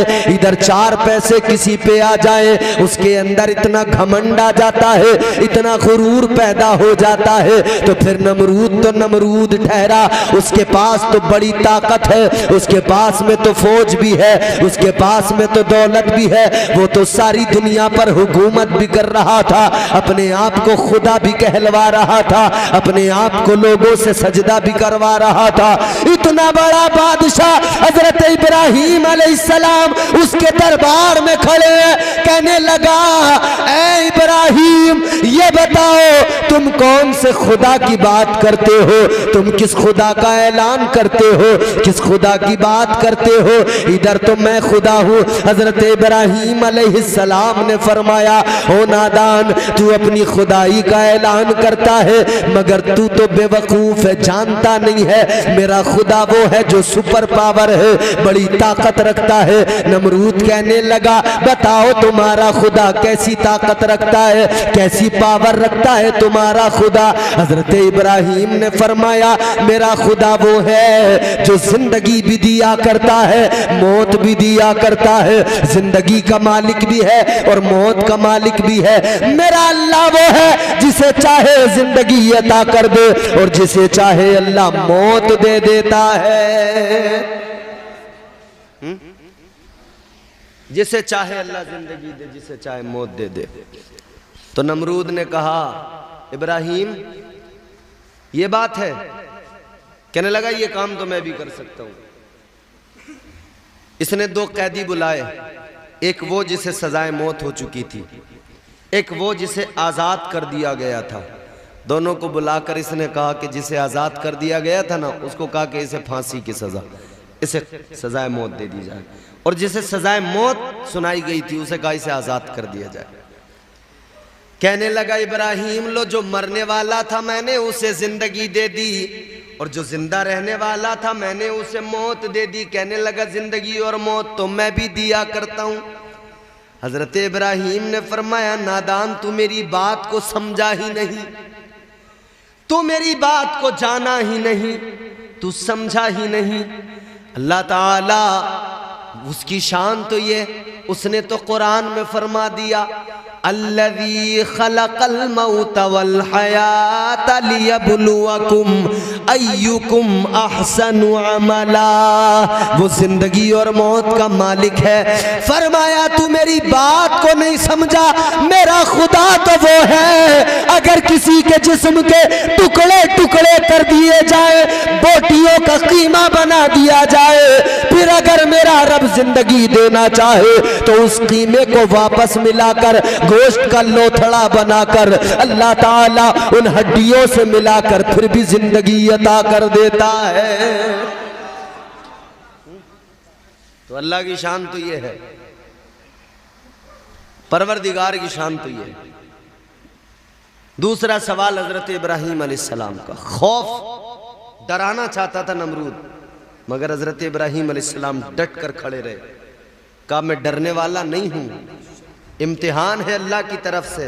है। इधर 4 पैसे किसी पे आ जाए उसके अंदर इतना घमंड आ जाता है, इतना गुरूर पैदा हो जाता है। तो फिर नमरूद तो नमरूद ठहरा, उसके पास तो बड़ी ताकत है, उसके पास में तो फौज भी है, उसके पास में तो दौलत भी है, वो तो सारी दुनिया पर हुकूमत भी कर रहा था, अपने आप को खुदा भी कहलवा रहा था, अपने आप को लोगों से सजदा भी करवा रहा था। इतना बड़ा बादशाह हजरत इब्राहीम अलैहिस्सलाम उसके दरबार में खड़े हैं। कहने लगा, ऐ इब्राहीम ये बताओ तुम कौन से खुदा की बात करते हो, तुम किस खुदा का ऐलान करते हो, किस खुदा की बात करते हो? इधर तो मैं खुदा हूँ। हजरत इब्राहीम अलैहिस्सलाम ने फरमाया, ओ नादान, तू अपनी खुदाई का ऐलान करता है मगर तू तो बेवकूफ है, जानता नहीं है मेरा खुदा वो है जो सुपर पावर है, बड़ी ताकत रखता है। नमरूद कहने लगा, बताओ तुम्हारा खुदा कैसी ताकत रखता है, कैसी पावर रखता है तुम्हारा खुदा? हजरत इब्राहीम ने फरमाया, मेरा खुदा वो है जो जिंदगी भी दिया करता है, मौत भी दिया करता है, जिंदगी का मालिक भी है और मौत का मालिक भी है। मेरा अल्लाह वो है जिसे चाहे जिंदगी अता कर दे और जिसे चाहे अल्लाह मौत दे देता है। जिसे चाहे अल्लाह जिंदगी दे, जिसे चाहे मौत दे दे। तो नमरूद ने कहा, इब्राहीम ये बात है? कहने लगा, ये काम तो मैं भी कर सकता हूं। इसने 2 कैदी बुलाए, एक वो जिसे सजाए मौत हो चुकी थी, एक वो जिसे आज़ाद कर दिया गया था। दोनों को बुलाकर इसने कहा कि जिसे आज़ाद कर दिया गया था ना, उसको कहा कि इसे फांसी की सज़ा, इसे सजाए मौत दे दी जाए, और जिसे सजाए मौत सुनाई गई थी उसे कहा इसे आज़ाद कर दिया जाए। कहने लगा, इब्राहीम लो, जो मरने वाला था मैंने उसे जिंदगी दे दी और जो जिंदा रहने वाला था मैंने उसे मौत दे दी। कहने लगा, जिंदगी और मौत तो मैं भी दिया करता हूं। हजरत इब्राहीम ने फरमाया, नादान, तू मेरी बात को समझा ही नहीं, तू मेरी बात को जाना ही नहीं, तू समझा ही नहीं। अल्लाह ताला उसकी शान तो ये, उसने तो कुरान में फरमा दिया, अल्लज़ी खलक़ल मौत वल हयात लियब्लुवकुम अय्युकुम अहसनु अमला। वो जिंदगी और मौत का मालिक है। फरमाया, तू मेरी बात को नहीं समझा, मेरा खुदा तो वो है, अगर किसी के जिस्म के टुकड़े टुकड़े कर दिए जाए, बोटियों का कीमा बना दिया जाए, फिर अगर मेरा रब जिंदगी देना चाहे तो उस कीमे को वापस मिलाकर गोश्त का लोथड़ा बनाकर अल्लाह ताला उन हड्डियों से मिलाकर फिर भी जिंदगी अता कर देता है। तो अल्लाह की शान तो ये है, परवरदिगार की शान तो ये है। दूसरा सवाल हजरत इब्राहीम अलैहिस्सलाम का, खौफ डराना चाहता था नमरूद, मगर हजरत इब्राहीम अलैहिस्सलाम डट कर खड़े रहे। कहा, मैं डरने वाला नहीं हूं, इम्तिहान है अल्लाह की तरफ से,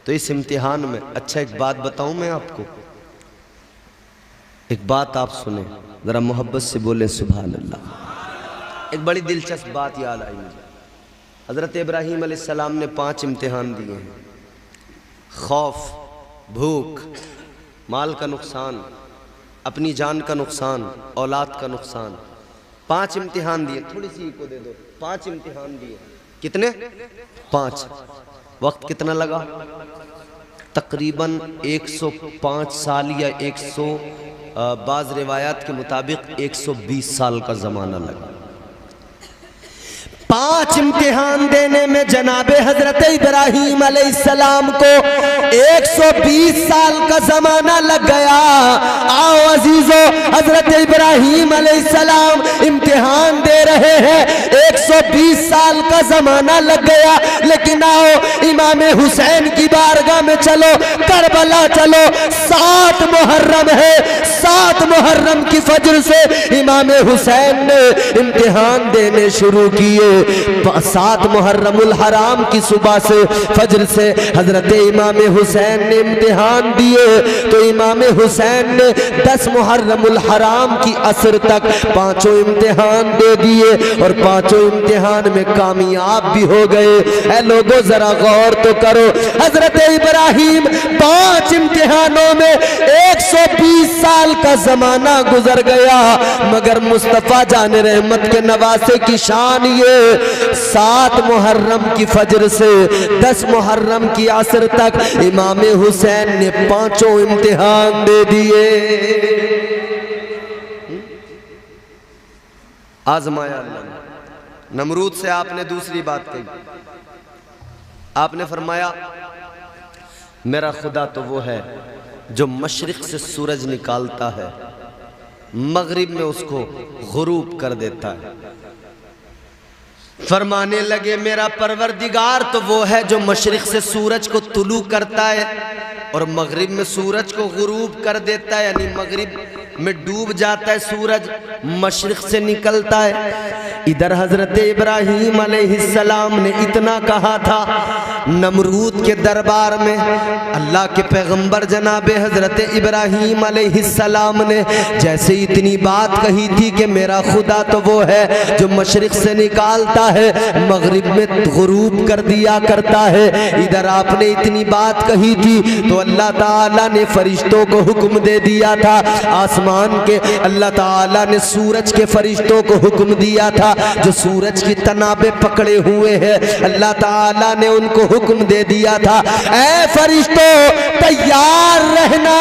तो इस इम्तिहान में अच्छा एक बात बताऊं मैं आपको, एक बात आप सुने, जरा मोहब्बत से बोले सुभान अल्लाह। एक बड़ी दिलचस्प बात याद आई मुझे। हजरत इब्राहीम अलैहिस्सलाम ने 5 इम्तिहान दिए हैं, खौफ, भूख, माल का नुकसान, अपनी जान का नुकसान, औलाद का नुकसान। 5 इम्तिहान दिए, थोड़ी सी को दे दो। 5 इम्तिहान दिए, कितने? 5। वक्त कितना लगा? तकरीबन 105 साल या 100, बाज़ रिवायात के मुताबिक 120 साल का ज़माना लगा। 5 इम्तिहान देने में जनाबे हजरत इब्राहीम अलैहिस्सलाम को 120 साल का जमाना लग गया। आओ अजीजो, हजरत इब्राहीम अलैहिस्सलाम इम्तिहान दे रहे हैं, 120 साल का जमाना लग गया। लेकिन आओ इमाम हुसैन की बारगाह में चलो, करबला चलो। 7 मुहर्रम है, 7 मुहर्रम की फजर से इमाम हुसैन ने इम्तिहान देने शुरू किए। 7 मुहर्रमुल हराम की सुबह से, फजर से हजरत इमाम हुसैन ने इम्तिहान दिए। तो इमाम हुसैन ने 10 मुहर्रमुल हराम की असर तक 5 इम्तिहान दे दिए और 5 इम्तिहान में कामयाब भी हो गए। ऐ लोगों जरा गौर तो करो, हजरत इब्राहिम 5 इम्तिहानों में 120 साल का जमाना गुजर गया, मगर मुस्तफा जान रहमत के नवासे की शान ये 7 मुहर्रम की फजर से 10 मुहर्रम की असर तक इमाम हुसैन ने 5 इम्तिहान दे दिए। आजमाया अल्लाह। नमरूद से आपने दूसरी बात कही, आपने फरमाया मेरा खुदा तो वो है जो मशरिक से सूरज निकालता है, मगरिब में उसको गुरूब कर देता है। फरमाने लगे मेरा परवरदिगार तो वो है जो मशरिक से सूरज को तुलू करता है और मगरिब में सूरज को गुरूब कर देता है, यानी मगरिब में डूब जाता है सूरज, मशरिक से निकलता है। इधर हजरत इब्राहीम अलैहिस्सलाम ने इतना कहा था, नमरूद के दरबार में अल्लाह के पैगंबर जनाब हजरत इब्राहीम अलैहिस्सलाम ने जैसे इतनी बात कही थी कि मेरा खुदा तो वो है जो मशरिक से निकालता है, मगरिब में गुरूब कर दिया करता है। इधर आपने इतनी बात कही थी तो अल्लाह ताला ने फरिश्तों को हुक्म दे दिया था, आसमान के अल्लाह ताला ने सूरज के फरिश्तों को हुक्म दिया था जो सूरज की तनाबे पकड़े हुए हैं, अल्लाह ताला ने उनको हुक्म दे दिया था, ऐ फरिश्तों तैयार रहना।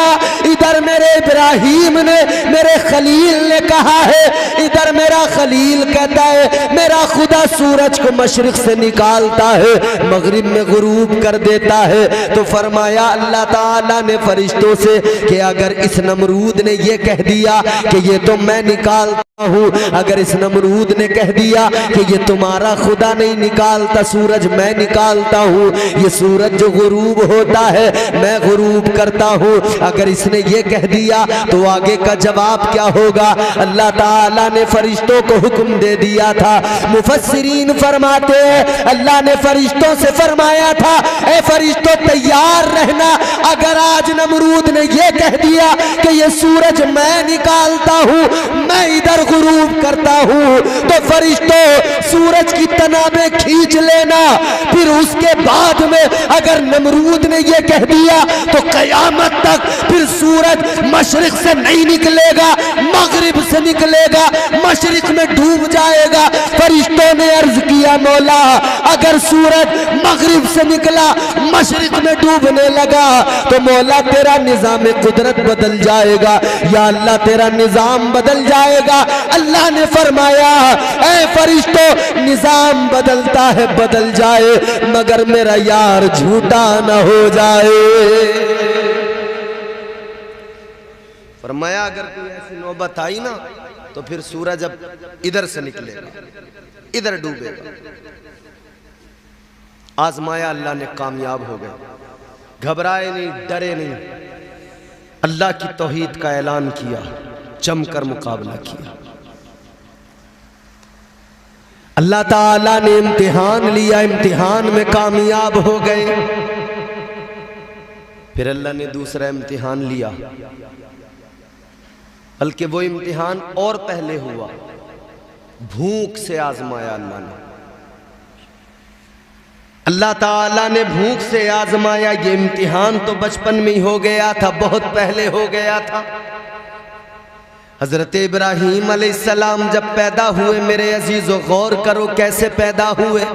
इधर मेरे इब्राहीम ने, मेरे खलील ने कहा है, इधर मेरा खलील कहता है मेरा खुदा सूरज को मशरिक से निकालता है, मगरिब में गुरूब कर देता है। तो फरमाया अल्लाह ताला ने फरिश्तों से कि अगर इस नमरूद ने ये कह दिया कि ये तो मैं निकालता हूँ, अगर इस नमरूद ने कह दिया कि ये तुम्हारा खुदा नहीं निकालता सूरज मैं निकालता हूँ, ये सूरज जो गुरूब होता है मैं गुरूब करता हूँ, अगर इसने ये कह दिया तो आगे का जवाब क्या होगा। अल्लाह ताला ने फरिश्तों को हुक्म दे दिया था। मुफस्सिरीन फरमाते हैं अल्लाह ने फरिश्तों से फरमाया था, ए फरिश्तों तैयार रहना, अगर आज नमरूद ने ये कह दिया कि ये सूरज मैं निकालता हूँ, मैं इधर गुरूब करता हूँ, तो फरिश्तों सूरज की तनाबे खींच लेना। फिर उसके बाद में अगर नमरूद ने ये कह दिया तो कयामत तक फिर सूरज मशरिक से नहीं निकलेगा, मगरिब से निकलेगा, मशरिक में डूब जाएगा। फरिश्तों ने अर्ज किया मौला अगर सूरज मगरिब से निकला मशरिक में डूबने लगा तो मौला तेरा निजाम कुदरत बदल जाएगा, या अल्लाह तेरा निजाम बदल जाएगा। अल्लाह ने फरमाया ऐ फरिश्तों निजाम बदलता है बदल जाए, मगर मेरा यार झूठा न हो जाए। फरमाया अगर कोई ऐसी नौबत आई ना तो फिर सूरज अब इधर से निकलेगा, इधर डूबेगा। आजमाया अल्लाह ने, कामयाब हो गए, घबराए नहीं, डरे नहीं, अल्लाह की तौहीद का ऐलान किया, जमकर मुकाबला किया। अल्लाह ताला ने इम्तिहान लिया, इम्तिहान में कामयाब हो गए। फिर अल्लाह ने दूसरा इम्तिहान लिया, बल्कि वो इम्तिहान और पहले हुआ, भूख से आजमाया अल्लाह ने। अल्लाह ताला ने भूख से आजमाया। ये इम्तिहान तो बचपन में ही हो गया था, बहुत पहले हो गया था। हजरत इब्राहीम अलैहिस्सलाम जब पैदा हुए, मेरे अजीजों गौर करो कैसे पैदा हुए।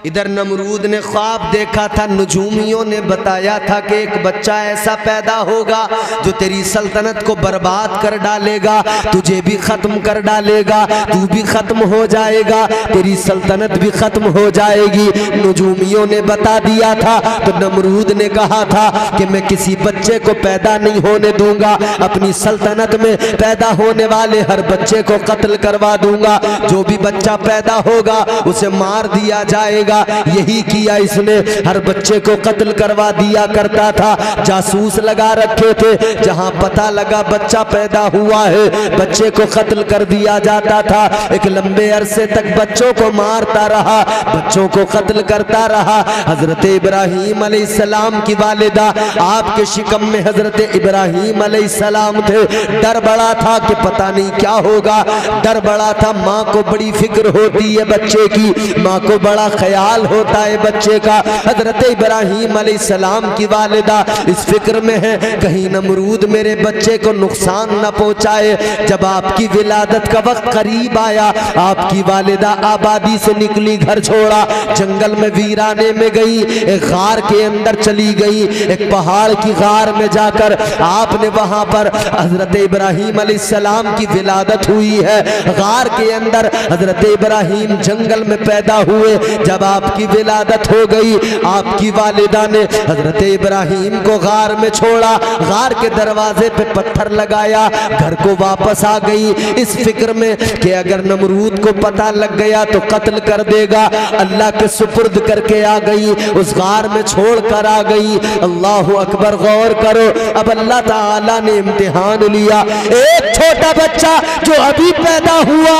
इधर नमरूद ने ख्वाब देखा था, नजूमियों ने बताया था कि एक बच्चा ऐसा पैदा होगा जो तेरी सल्तनत को बर्बाद कर डालेगा, तुझे भी खत्म कर डालेगा, तू भी खत्म हो जाएगा, तेरी सल्तनत भी खत्म हो जाएगी। नजूमियों ने बता दिया था। तो नमरूद ने कहा था कि मैं किसी बच्चे को पैदा नहीं होने दूंगा, अपनी सल्तनत में पैदा होने वाले हर बच्चे को कत्ल करवा दूंगा, जो भी बच्चा पैदा होगा उसे मार दिया जाएगा। गया। यही किया इसने, हर बच्चे को कत्ल करवा दिया करता था। जासूस लगा रखे थे, जहां पता लगा बच्चा पैदा हुआ है बच्चे को कत्ल कर दिया जाता था। एक लंबे अरसे तक बच्चों को मारता रहा, बच्चों को कत्ल करता रहा। हजरत इब्राहीम अलैहिस्सलाम की वालिदा, आपके शिकम में हजरत इब्राहीम अलैहिस्सलाम थे। डर बड़ा था कि पता नहीं क्या होगा, डर बड़ा था। माँ को बड़ी फिक्र होती है बच्चे की, माँ को बड़ा ख्याल होता है बच्चे का। हजरत इब्राहीम अलैहिस्सलाम की वालिदा इस फिक्र में है कहीं नमरूद मेरे बच्चे को नुकसान न पहुंचाए। जब आपकी विलादत का वक्त करीब आया, आपकी वालिदा आबादी से निकली, घर छोड़ा, जंगल में वीराने में गई, एक गार के अंदर चली गई। एक पहाड़ की गार में जाकर आपने वहां पर हजरत इब्राहीम अलैहिस्सलाम की विलादत हुई है। गार के अंदर हजरत इब्राहीम जंगल में पैदा हुए। जब आपकी विलादत हो गई, आपकी वालिदा ने हजरत इब्राहीम को गार में छोड़ा, गार के दरवाजे पे पत्थर लगाया, घर को वापस आ गई इस फिक्र में कि अगर नमरूद को पता लग गया तो कत्ल कर देगा। अल्लाह के सुपुर्द करके आ गई, उस गार में छोड़ कर आ गई। अल्लाह अकबर, गौर करो, अब अल्लाह ताला ने इम्तिहान लिया। एक छोटा बच्चा जो अभी पैदा हुआ,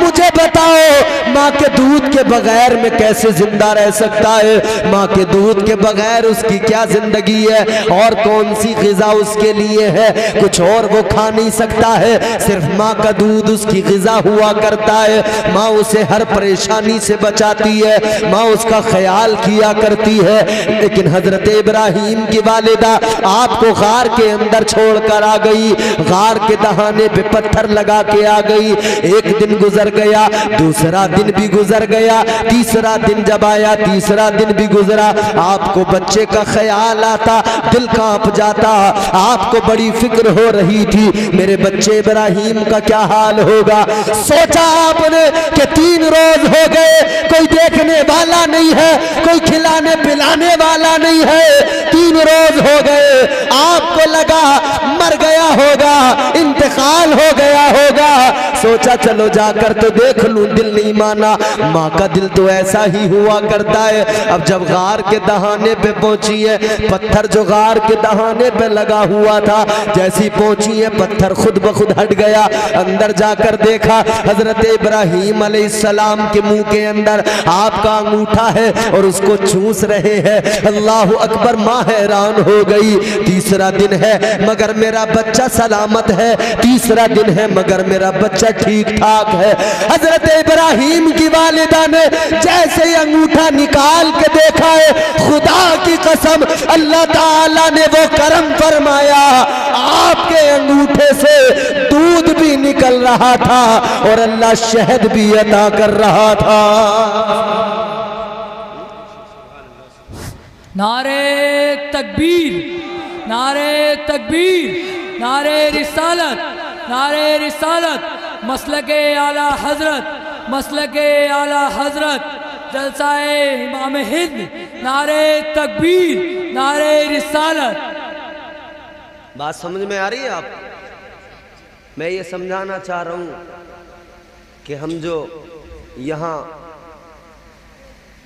मुझे बताओ माँ के दूध के बगैर में कैसे जिंदा रह सकता है? माँ के दूध के बगैर उसकी क्या जिंदगी है और कौन सी ग़िज़ा उसके लिए है? कुछ और वो खा नहीं सकता है, सिर्फ माँ का दूध उसकी ग़िज़ा हुआ करता है। माँ उसे हर परेशानी से बचाती है, माँ उसका ख्याल किया करती है। लेकिन हजरत इब्राहीम की वालिदा आपको गार के अंदर छोड़कर आ गई, गार के दहाने पे पत्थर लगा के आ गई। एक दिन गुजर गया, दूसरा दिन भी गुजर गया, तीसरा दिन जब आया, तीसरा दिन भी गुजरा। आपको बच्चे का ख्याल आता, दिल कांप जाता, आपको बड़ी फिक्र हो रही थी मेरे बच्चे इब्राहीम का क्या हाल होगा। सोचा आपने कि 3 रोज हो गए, कोई देखने वाला नहीं है, कोई खिलाने पिलाने वाला नहीं है। 3 रोज हो गए, आपको लगा मर गया होगा, इंतकाल हो गया होगा। सोचा चलो जाकर तो देख लूं, दिल नहीं माना। माँ का दिल तो ऐसा ही हुआ करता है। अब जब गार के दहाने पे पहुंची है, पत्थर जो गार के दहाने पे लगा हुआ था, जैसी पहुंची है पत्थर खुद ब खुद हट गया। अंदर जाकर देखा हजरत इब्राहीम अलैहिस्सलाम के मुंह के अंदर आपका अंगूठा है और उसको चूस रहे हैं। अल्लाह अकबर, माँ हैरान हो गई। तीसरा दिन है मगर मेरा बच्चा सलामत है, तीसरा दिन है मगर मेरा बच्चा ठीक ठाक है। हजरत इब्राहीम की वालिदा ने जैसे ही अंगूठा निकाल के देखा है, खुदा की कसम अल्लाह ताला ने वो करम फरमाया, आपके अंगूठे से दूध भी निकल रहा था और अल्लाह शहद भी अता कर रहा था। नारे तकबीर, नारे तकबीर, नारे रिसालत, नारे रिसालत, मसलके आला हजरत, मसलके आला हजरत, जलसाए इमाम हिंद, नारे तकबीर, नारे रिसालत। बात समझ में आ रही है आप? मैं ये समझाना चाह रहा हूँ कि हम जो यहाँ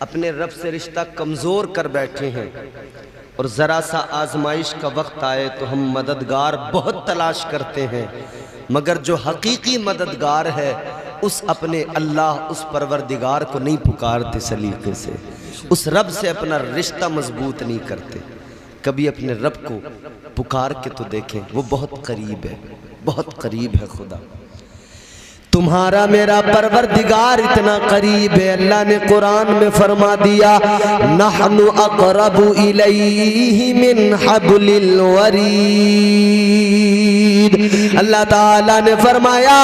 अपने रब से रिश्ता कमज़ोर कर बैठे हैं और ज़रा सा आजमाइश का वक्त आए तो हम मददगार बहुत तलाश करते हैं, मगर जो हकीकी मददगार है उस अपने अल्लाह, उस परवरदिगार को नहीं पुकारते सलीके से, उस रब से अपना रिश्ता मजबूत नहीं करते। कभी अपने रब को पुकार के तो देखें, वो बहुत करीब है, बहुत करीब है खुदा। तुम्हारा मेरा परवरदिगार इतना करीब है, अल्लाह ने कुरान में फरमा दिया, नहनु अक़रबु इलैहि मिन हब्लिल वरीद। अल्लाह ताला ने फरमाया,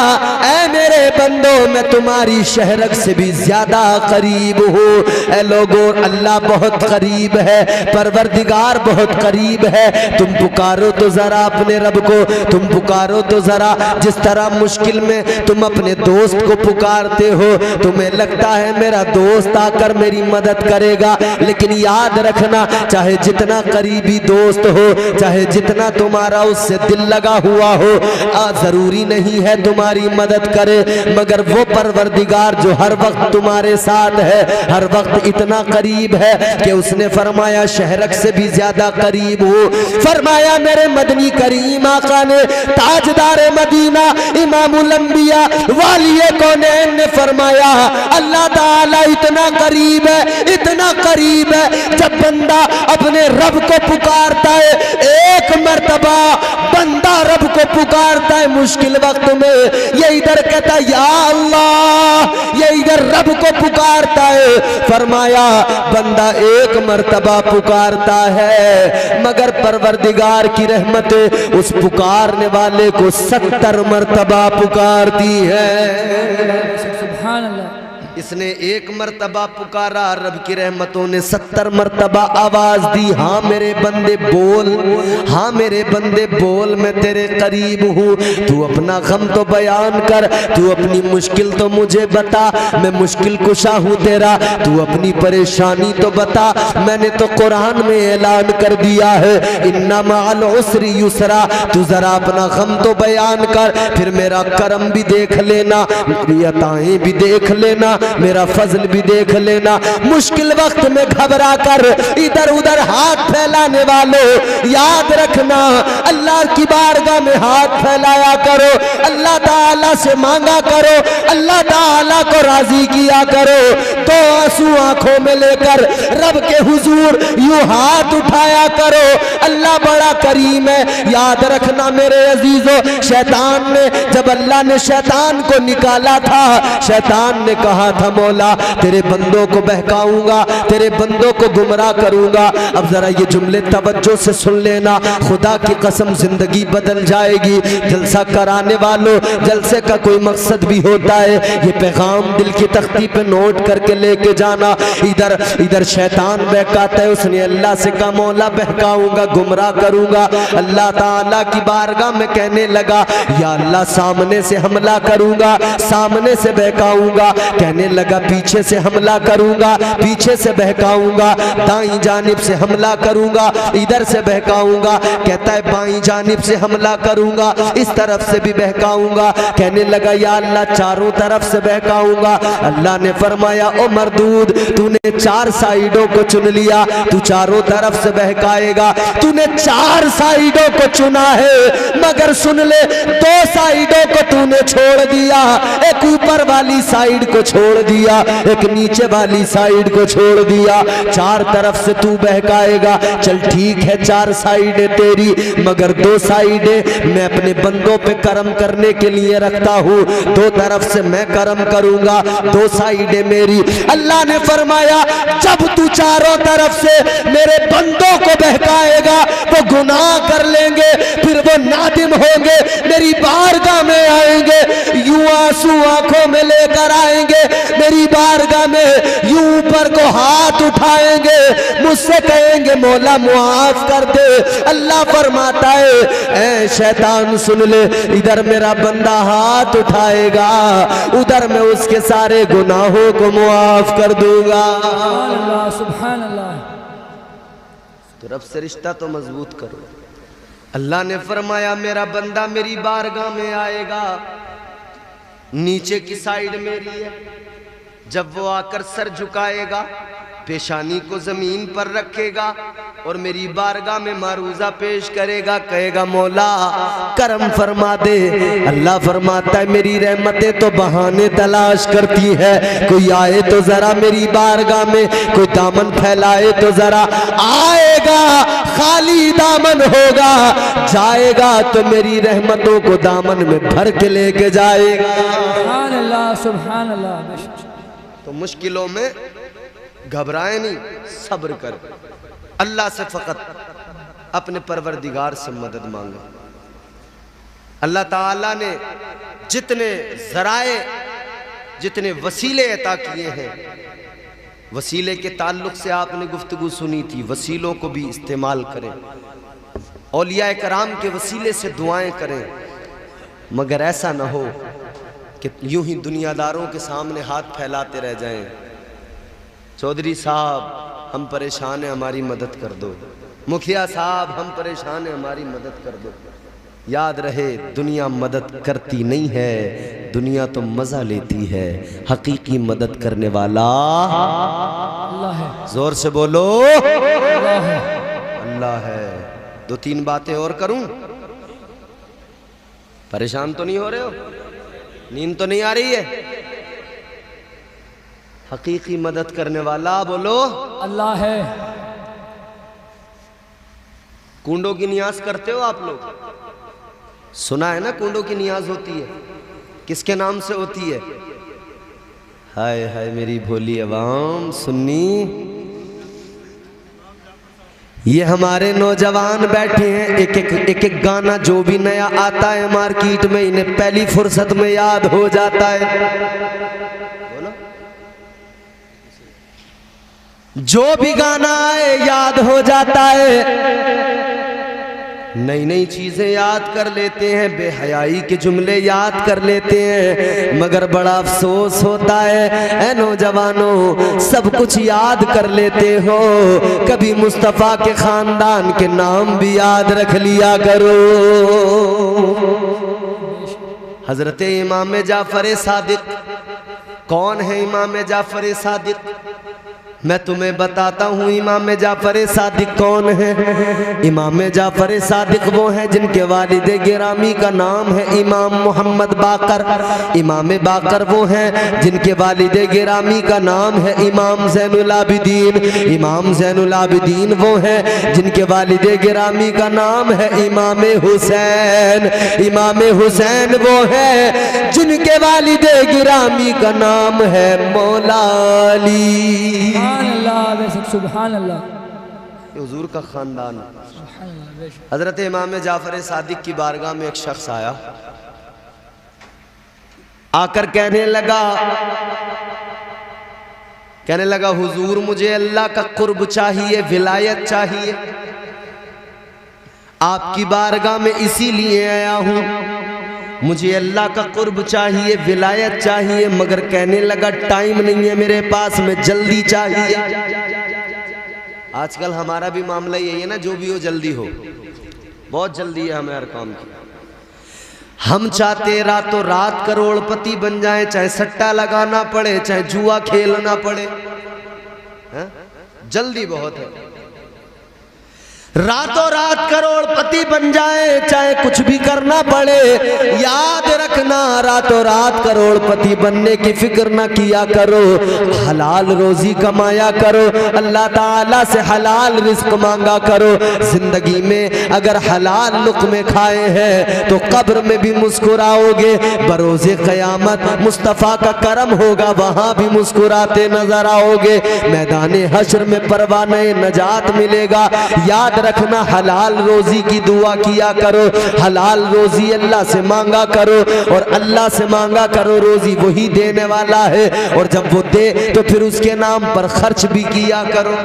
ऐ मेरे बंदो, मैं तुम्हारी शहरक से भी ज्यादा करीब हूँ। ऐ लोगों, अल्लाह बहुत करीब है, परवरदिगार बहुत करीब है। तुम पुकारो तो जरा अपने रब को, तुम पुकारो तो जरा। जिस तरह मुश्किल में तुम अपने दोस्त को पुकारते हो, तुम्हें लगता है मेरा दोस्त आकर मेरी मदद करेगा, लेकिन याद रखना, चाहे जितना करीबी दोस्त हो, चाहे जितना तुम्हारा उससे दिल लगा हुआ हो, जरूरी नहीं है तुम्हारी मदद करे, मगर वो परवरदिगार जो हर वक्त तुम्हारे साथ है, हर वक्त इतना करीब है कि उसने फरमाया शहरक से भी ज्यादा करीब हो। फरमाया मेरे मदनी करीम आका ने, ताजदार मदीना इमामुल अंबिया वालिए कौनैन ने फरमाया अल्लाह ताला इतना करीब है, इतना करीब है, जब बंदा अपने रब को पुकारता है, एक मर्तबा बंदा रब को पुकारता है मुश्किल वक्त में, ये इधर कहता है या अल्लाह, ये इधर रब को पुकारता है। फरमाया बंदा एक मर्तबा पुकारता है, मगर परवरदिगार की रहमत उस पुकारने वाले को 70 मर्तबा पुकारती है। सुभान अल्लाह। इसने एक मर्तबा पुकारा, रब की रहमतों ने 70 मर्तबा आवाज दी, हाँ मेरे बंदे बोल, हाँ मेरे बंदे बोल, मैं तेरे करीब हूँ, तू अपना गम तो बयान कर, तू अपनी मुश्किल तो मुझे बता, मैं मुश्किल कुशा हूँ तेरा, तू अपनी परेशानी तो बता। मैंने तो कुरान में ऐलान कर दिया है इन्ना मअल उसरी युसरा, तू जरा अपना गम तो बयान कर, फिर मेरा करम भी देख लेना, मेरी अताएं भी देख लेना, मेरा फजल भी देख लेना। मुश्किल वक्त में घबरा कर इधर उधर हाथ फैलाने वालों, याद रखना अल्लाह की बारगाह में हाथ फैलाया करो, अल्लाह ताला से मांगा करो, अल्लाह ताला को राजी किया करो, तो आंसू आंखों में लेकर रब के हुजूर यूं हाथ उठाया करो। अल्लाह बड़ा करीम है। याद रखना मेरे अजीजों, शैतान ने जब अल्लाह ने शैतान को निकाला था, शैतान ने कहा था मौला तेरे बंदों को बहकाऊंगा, तेरे बंदों को गुमराह करूंगा। अब जरा ये जुमले तवज्जो से सुन लेना, खुदा की कसम जिंदगी बदल जाएगी। जलसा कराने वालों, जलसे का कोई मकसद भी होता है, ये पैगाम दिल की तख्ती पे नोट करके लेके जाना। इधर इधर शैतान बहकाता है, उसने अल्लाह से कहा मौला बहकाऊंगा, गुमराह करूंगा। अल्लाह ताला की बारगाह में कहने लगा या अल्लाह सामने से हमला करूंगा, सामने से बहकाऊंगा। कहने लगा पीछे से हमला करूंगा, पीछे से बहकाऊंगा। दाईं जानिब से हमला करूंगा, इधर से बहकाऊंगा। कहता है बाईं जानिब से हमला करूंगा, इस तरफ से भी बहकाऊंगा। कहने लगा या अल्लाह चारों तरफ से बहकाऊंगा। अल्लाह ने फरमाया ओ मरदूद, तूने 4 साइडों को चुन लिया, तू चारों तरफ से बहकाएगा। तूने 4 साइडों को चुना है, मगर सुन ले 2 साइडों को तूने छोड़ दिया। एक ऊपर वाली साइड को छोड़ दिया, एक नीचे वाली साइड को छोड़ दिया। 4 तरफ से तू बहकाएगा। चल ठीक है 4 साइडें तेरी, मगर 2 साइडें मैं अपने बंदों पे करम करने के लिए रखता हूँ। 2 तरफ से मैं करम करूंगा, 2 साइडें मेरी। अल्लाह ने फरमाया जब तू चारों तरफ से मेरे बंदों को बहकाएगा, वो गुनाह कर लेंगे, फिर वो नादिम होंगे, मेरी बारगाह में आएंगे, यूं आंसू आंखों में लेकर आएंगे, मेरी बारगाह में यूं ऊपर को हाथ उठाएंगे, मुझसे कहेंगे मौला मुआफ कर दे। अल्लाह फरमाता है ऐ शैतान सुन ले, इधर मेरा बंदा हाथ उठाएगा, उधर मैं उसके सारे गुनाहों को मुआफ कर दूंगा। सुभान अल्लाह। तो रब से रिश्ता तो मजबूत करो। अल्लाह ने फरमाया मेरा बंदा मेरी बारगाह में आएगा, नीचे की साइड मेरी है। जब वो आकर सर झुकाएगा, पेशानी को जमीन पर रखेगा और मेरी बारगाह में मारूजा पेश करेगा, कहेगा मौला करम फरमा दे। अल्लाह फरमाता है मेरी रहमतें तो बहाने तलाश करती है, कोई आए तो जरा मेरी बारगाह में, कोई दामन फैलाए तो जरा आएगा, खाली दामन होगा, जाएगा तो मेरी रहमतों को दामन में भर के लेके जाएगा। सुभान अल्लाह, सुभान अल्लाह। तो मुश्किलों में घबराए नहीं, सब्र कर, अल्लाह से फकत अपने परवरदिगार से मदद मांगो। अल्लाह ताला ने जितने जराए, जितने वसीले अता किए हैं, वसीले के ताल्लुक से आपने गुफ्तगू सुनी थी, वसीलों को भी इस्तेमाल करें, औलिया कराम के वसीले से दुआएं करें, मगर ऐसा ना हो कि यूं ही दुनियादारों के सामने हाथ फैलाते रह जाएं, चौधरी साहब हम परेशान हैं हमारी मदद कर दो, मुखिया साहब हम परेशान हैं हमारी मदद कर दो। याद रहे दुनिया मदद करती नहीं है, दुनिया तो मजा लेती है, हकीकी मदद करने वाला अल्लाह है, जोर से बोलो अल्लाह है। अल्लाह है। दो तीन बातें और करूं? परेशान तो नहीं हो रहे हो? नींद तो नहीं आ रही है? हकीकी मदद करने वाला बोलो अल्लाह है। कूंडों की नियाज करते हो आप लोग? सुना है ना कूंडों की नियाज होती है, किसके नाम से होती है? हाय हाय मेरी भोली अवाम सुन्नी, ये हमारे नौजवान बैठे हैं, एक गाना जो भी नया आता है मार्केट में इन्हें पहली फुर्सत में याद हो जाता है। बोलो, जो भी गाना आए याद हो जाता है, नई नई चीजें याद कर लेते हैं, बेहयाई के जुमले याद कर लेते हैं, मगर बड़ा अफसोस होता है ऐ नौजवानों, सब कुछ याद कर लेते हो, कभी मुस्तफ़ा के खानदान के नाम भी याद रख लिया करो। हजरत इमाम जाफर सादिक, कौन है इमाम जाफर सादिक? मैं तुम्हें बताता हूँ इमाम जाफर सादिक कौन है। इमाम जाफर सादिक वो हैं जिनके वालिद गिरामी का नाम है इमाम मोहम्मद बाकर। इमाम बाकर वो हैं जिनके वालिद गिरामी का नाम है इमाम ज़ैनुल आबिदीन। इमाम ज़ैनुल आबिदीन वो हैं जिनके वालिद गिरामी का नाम है इमाम हुसैन। इमाम हुसैन वो हैं जिनके वालिद गिरामी का नाम है मौला अली। सुभान अल्लाह, हुजूर का खानदान। सुभान अल्लाह। हजरत इमाम जाफर सादिक की बारगाह में एक शख्स आया, आकर कहने लगा हुजूर मुझे अल्लाह का कुर्ब चाहिए, विलायत चाहिए, आपकी बारगाह में इसीलिए आया हूं, मुझे अल्लाह का कुर्ब चाहिए, विलायत चाहिए, मगर कहने लगा टाइम नहीं है मेरे पास में, जल्दी चाहिए। आजकल हमारा भी मामला यही है ना, जो भी हो जल्दी हो, बहुत जल्दी है हमें हर काम की। हम चाहते रातों रात करोड़पति बन जाए, चाहे सट्टा लगाना पड़े, चाहे जुआ खेलना पड़े, है? जल्दी बहुत है। रातों रात करोड़पति बन जाए, चाहे कुछ भी करना पड़े, याद रखना रातों रात करोड़पति बनने की फिक्र ना किया करो, हलाल रोजी कमाया करो, अल्लाह ताला से हलाल रिस्क मांगा करो। जिंदगी में अगर हलाल लुक़्मे खाए हैं तो कब्र में भी मुस्कुराओगे, बरोज़े क़यामत मुस्तफ़ा का करम होगा, वहाँ भी मुस्कुराते नजर आओगे, मैदान हश्र में परवाने नजात मिलेगा। याद रखना हलाल रोजी की दुआ किया करो, हलाल रोजी अल्लाह से मांगा करो, और अल्लाह से मांगा करो, रोजी वही देने वाला है, और जब वो दे तो फिर उसके नाम पर खर्च भी किया करो।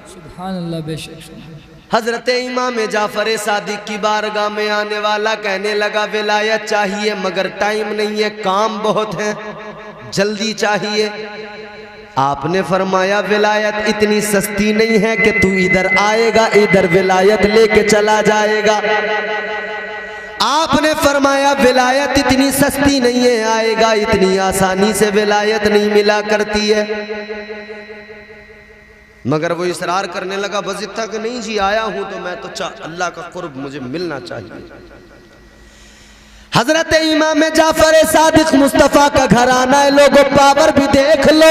सुभान अल्लाह, बेशक। हजरत इमाम जाफर सादिक की बारगाह में आने वाला कहने लगा विलायत चाहिए, मगर टाइम नहीं है, काम बहुत है, जल्दी चाहिए। आपने फरमाया विलायत इतनी सस्ती नहीं है कि तू इधर आएगा इधर विलायत लेके चला जाएगा। आपने फरमाया विलायत इतनी सस्ती नहीं है, आएगा इतनी आसानी से विलायत नहीं मिला करती है। मगर वो इसरार करने लगा, बस इतना कि नहीं जी आया हूं तो मैं तो अल्लाह का कुर्ब मुझे मिलना चाहिए। हजरत इमाम जाफर सादिक मुस्तफ़ा का घराना है, लोगों पावर भी देख लो,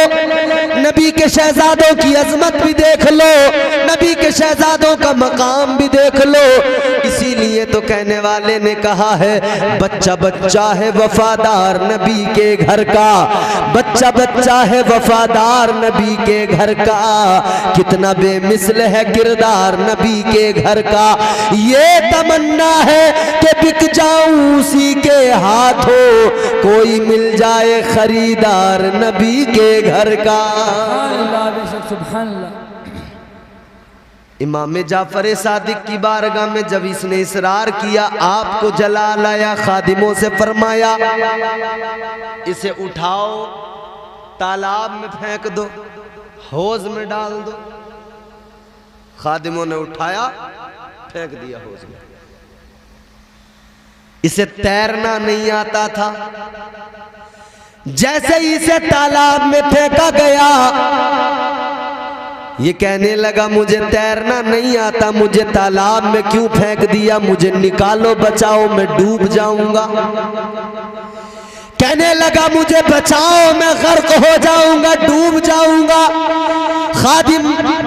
नबी के शहजादों की अजमत भी देख लो, नबी के शहजादों का मकाम भी देख लो। इसीलिए तो कहने वाले ने कहा है बच्चा बच्चा है वफादार नबी के घर का, बच्चा बच्चा है वफादार नबी के घर का, कितना बेमिसल है किरदार नबी के घर का। ये तमन्ना है कि बिक जाऊं उसी के हाथों, कोई मिल जाए खरीदार नबी के घर का। सुभान अल्लाह। इमाम जाफर सादिक की बारगाह में जब इसने इसरार किया, आपको जला लाया, खादिमों से फरमाया इसे उठाओ, तालाब में फेंक दो, हौज में डाल दो। खादिमों ने उठाया, फेंक दिया हौज में। इसे तैरना नहीं आता था। जैसे ही इसे तालाब में फेंका गया, ये कहने लगा मुझे तैरना नहीं आता, मुझे तालाब में क्यों फेंक दिया, मुझे निकालो, बचाओ, मैं डूब जाऊंगा। कहने लगा मुझे बचाओ, मैं गर्क हो जाऊंगा, डूब जाऊंगा। खादिम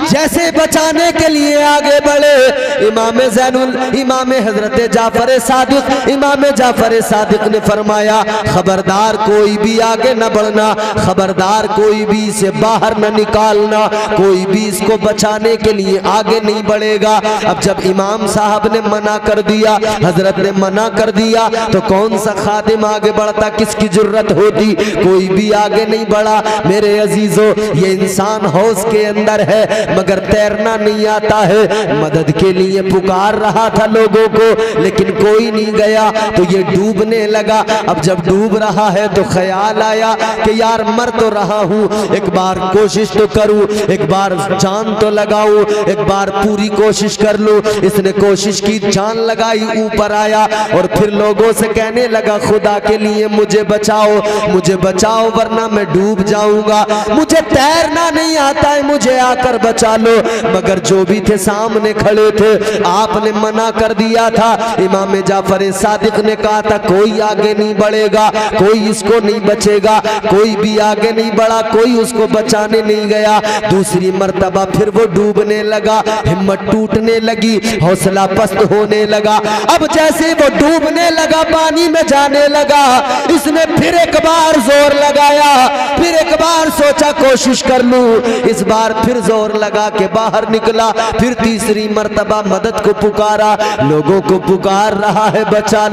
जैसे बचाने के लिए आगे बढ़े, इमाम हजरत जाफर सादिक, इमाम जाफर सादिक ने फरमाया खबरदार कोई भी आगे न बढ़ना, खबरदार कोई भी इसे बाहर न निकालना, कोई भी इसको बचाने के लिए आगे नहीं बढ़ेगा। अब जब इमाम साहब ने मना कर दिया, हजरत ने मना कर दिया, तो कौन सा खादिम आगे बढ़ता, किसकी जरूरत होती, कोई भी आगे नहीं बढ़ा। मेरे अजीजों, ये इंसान हौस के अंदर है मगर तैरना नहीं आता है। मदद के लिए पुकार रहा था लोगों को, लेकिन कोई नहीं गया, तो ये डूबने लगा। अब जब डूब रहा है तो ख्याल आया कि यार मर तो रहा हूं, एक बार कोशिश तो करूं, एक बार जान तो लगाऊं, एक बार पूरी कोशिश कर लूं। इसने कोशिश की, जान लगाई, ऊपर आया और फिर लोगों से कहने लगा खुदा के लिए मुझे बचाओ, मुझे बचाओ वरना मैं डूब जाऊंगा, मुझे तैरना नहीं आता है, मुझे आकर बचा लो। मगर जो भी थे सामने खड़े थे, आपने मना कर दिया था। इमाम जाफर सादिक ने कहा था कोई आगे नहीं बढ़ेगा, कोई इसको नहीं बचेगा, कोई भी आगे नहीं बढ़ा, कोई उसको बचाने नहीं गया। दूसरी मर्तबा फिर वो डूबने लगा, हिम्मत टूटने लगी, हौसला पस्त होने लगा। अब जैसे वो डूबने लगा, पानी में जाने लगा, इसने फिर एक बार जोर लगाया, फिर एक बार सोचा कोशिश कर लूं, इस बार फिर जोर लगा के बाहर निकला। फिर तीसरी मर्तबा मदद को पुकारा, लोगों को पुकार रहा है बचा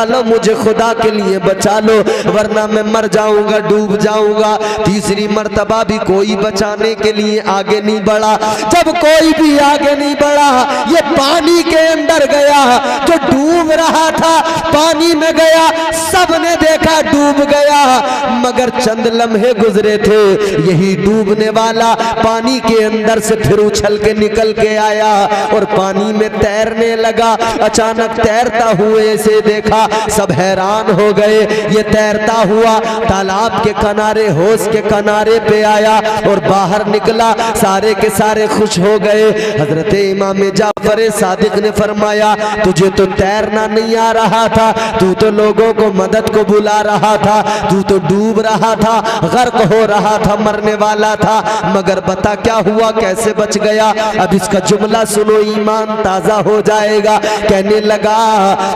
लो, मुझे खुदा के लिए बचा लो वरना मैं मर जाऊंगा, डूब जाऊंगा। तीसरी मर्तबा भी कोई बचाने के लिए आगे नहीं बढ़ा। जब कोई भी आगे नहीं बढ़ा, ये पानी के अंदर गया, जो डूब रहा था पानी में गया, सबने देखा डूब गया। मगर चंद लम्हे गुजरे थे, यही डूबने वाला पानी के अंदर से फिर उछल के निकल के आया और पानी में तैरने लगा। अचानक तैरता हुए से देखा, सब हैरान हो गए। ये तैरता हुआ तालाब के किनारे, होश के किनारे पे आया और बाहर निकला। सारे के सारे खुश हो गए। हजरत इमाम जाफर सादिक ने फरमाया तुझे तो तैरना नहीं आ रहा था, तू तो लोगों को मदद को बुला रहा था, तू तो डूब रहा था, गर्क हो रहा था, मरने वाला था, मगर बता क्या हुआ, कैसे बच गया। अब इसका जुमला सुनो, ईमान ताजा हो जाएगा। कहने लगा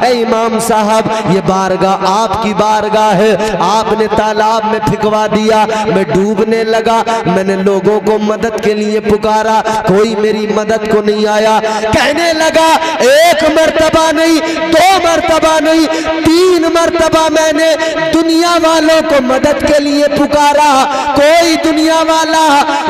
ऐ इमाम साहब, ये बारगाह आपकी बारगाह है, आपने तालाब में फिकवा दिया, मैं डूबने लगा, मैंने लोगों को मदद के लिए पुकारा, कोई मेरी मदद को नहीं आया। कहने लगा एक मर्तबा नहीं, दो मर्तबा नहीं, 3 मर्तबा मैंने दुनिया वालों को मदद के लिए पुकारा, कोई दुनिया वाला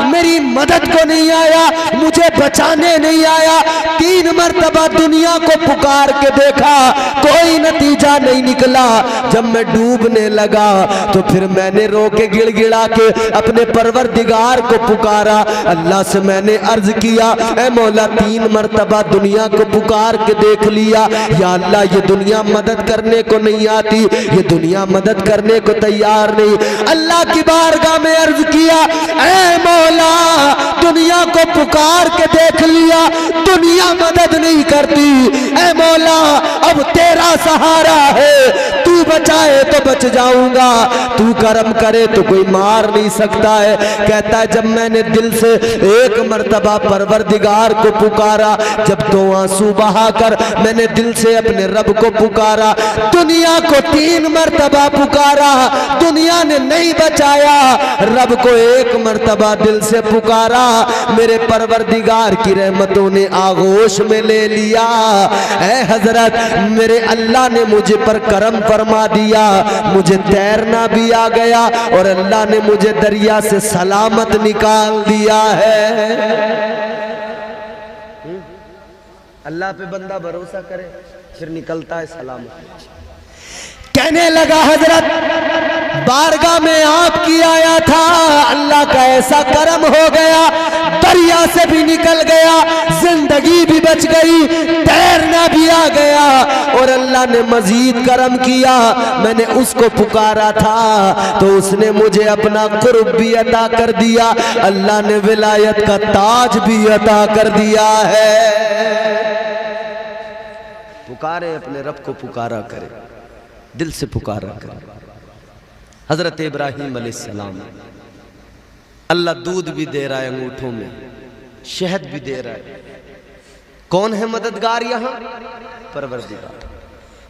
मेरी मदद को नहीं आया, मुझे बचाने नहीं आया। 3 मर्तबा दुनिया को पुकार के देखा, कोई नतीजा नहीं निकला। जब मैं डूबने लगा तो फिर मैंने रो के गिड़गिड़ा के अपने परवरदिगार को पुकारा, अल्लाह से मैंने अर्ज किया ऐ मौला 3 मर्तबा दुनिया को पुकार के देख लिया, या अल्लाह ये दुनिया मदद करने को नहीं आती, ये दुनिया मदद करने को तैयार नहीं। अल्लाह की बारगाह में अर्ज किया ऐ मौला दुनिया को पुकार के देख लिया, दुनिया मदद नहीं करती, ऐ मौला अब तेरा सहारा है, तू बचाए तो बच जाऊंगा, तू करम करे तो कोई मार नहीं सकता है। कहता है जब मैंने दिल से एक मर्तबा परवरदिगार को पुकारा, जब 2 आंसू बहाकर मैंने दिल से अपने रब को पुकारा, दुनिया को 3 मर्तबा पुकारा, दुनिया ने नहीं बचाया, रब को 1 मर्तबा दिल से पुकारा, मेरे परवरदिगार की रहमतों ने आगोश में ले लिया। ऐ हजरत मेरे अल्लाह ने मुझे पर करम फरमा दिया, मुझे तैरना भी आ गया और अल्लाह ने मुझे दरिया से सलामत निकाल दिया है। अल्लाह पे बंदा भरोसा करे फिर निकलता है सलामत। कहने लगा हजरत बारगाह में आपकी आया था, अल्लाह का ऐसा करम हो गया, दरिया से भी निकल गया, जिंदगी भी बच गई, तैरना भी आ गया। और अल्लाह ने मजीद करम किया, मैंने उसको पुकारा था तो उसने मुझे अपना कुर्ब भी अता कर दिया, अल्लाह ने विलायत का ताज भी अता कर दिया है। पुकारे अपने रब को, पुकारा करे, दिल से पुकारा करे। हजरत इब्राहीम अलैहिस्सलाम, अल्लाह दूध भी दे रहा है अंगूठों में, शहद भी दे रहा है। कौन है मददगार यहां? परवरदिगार।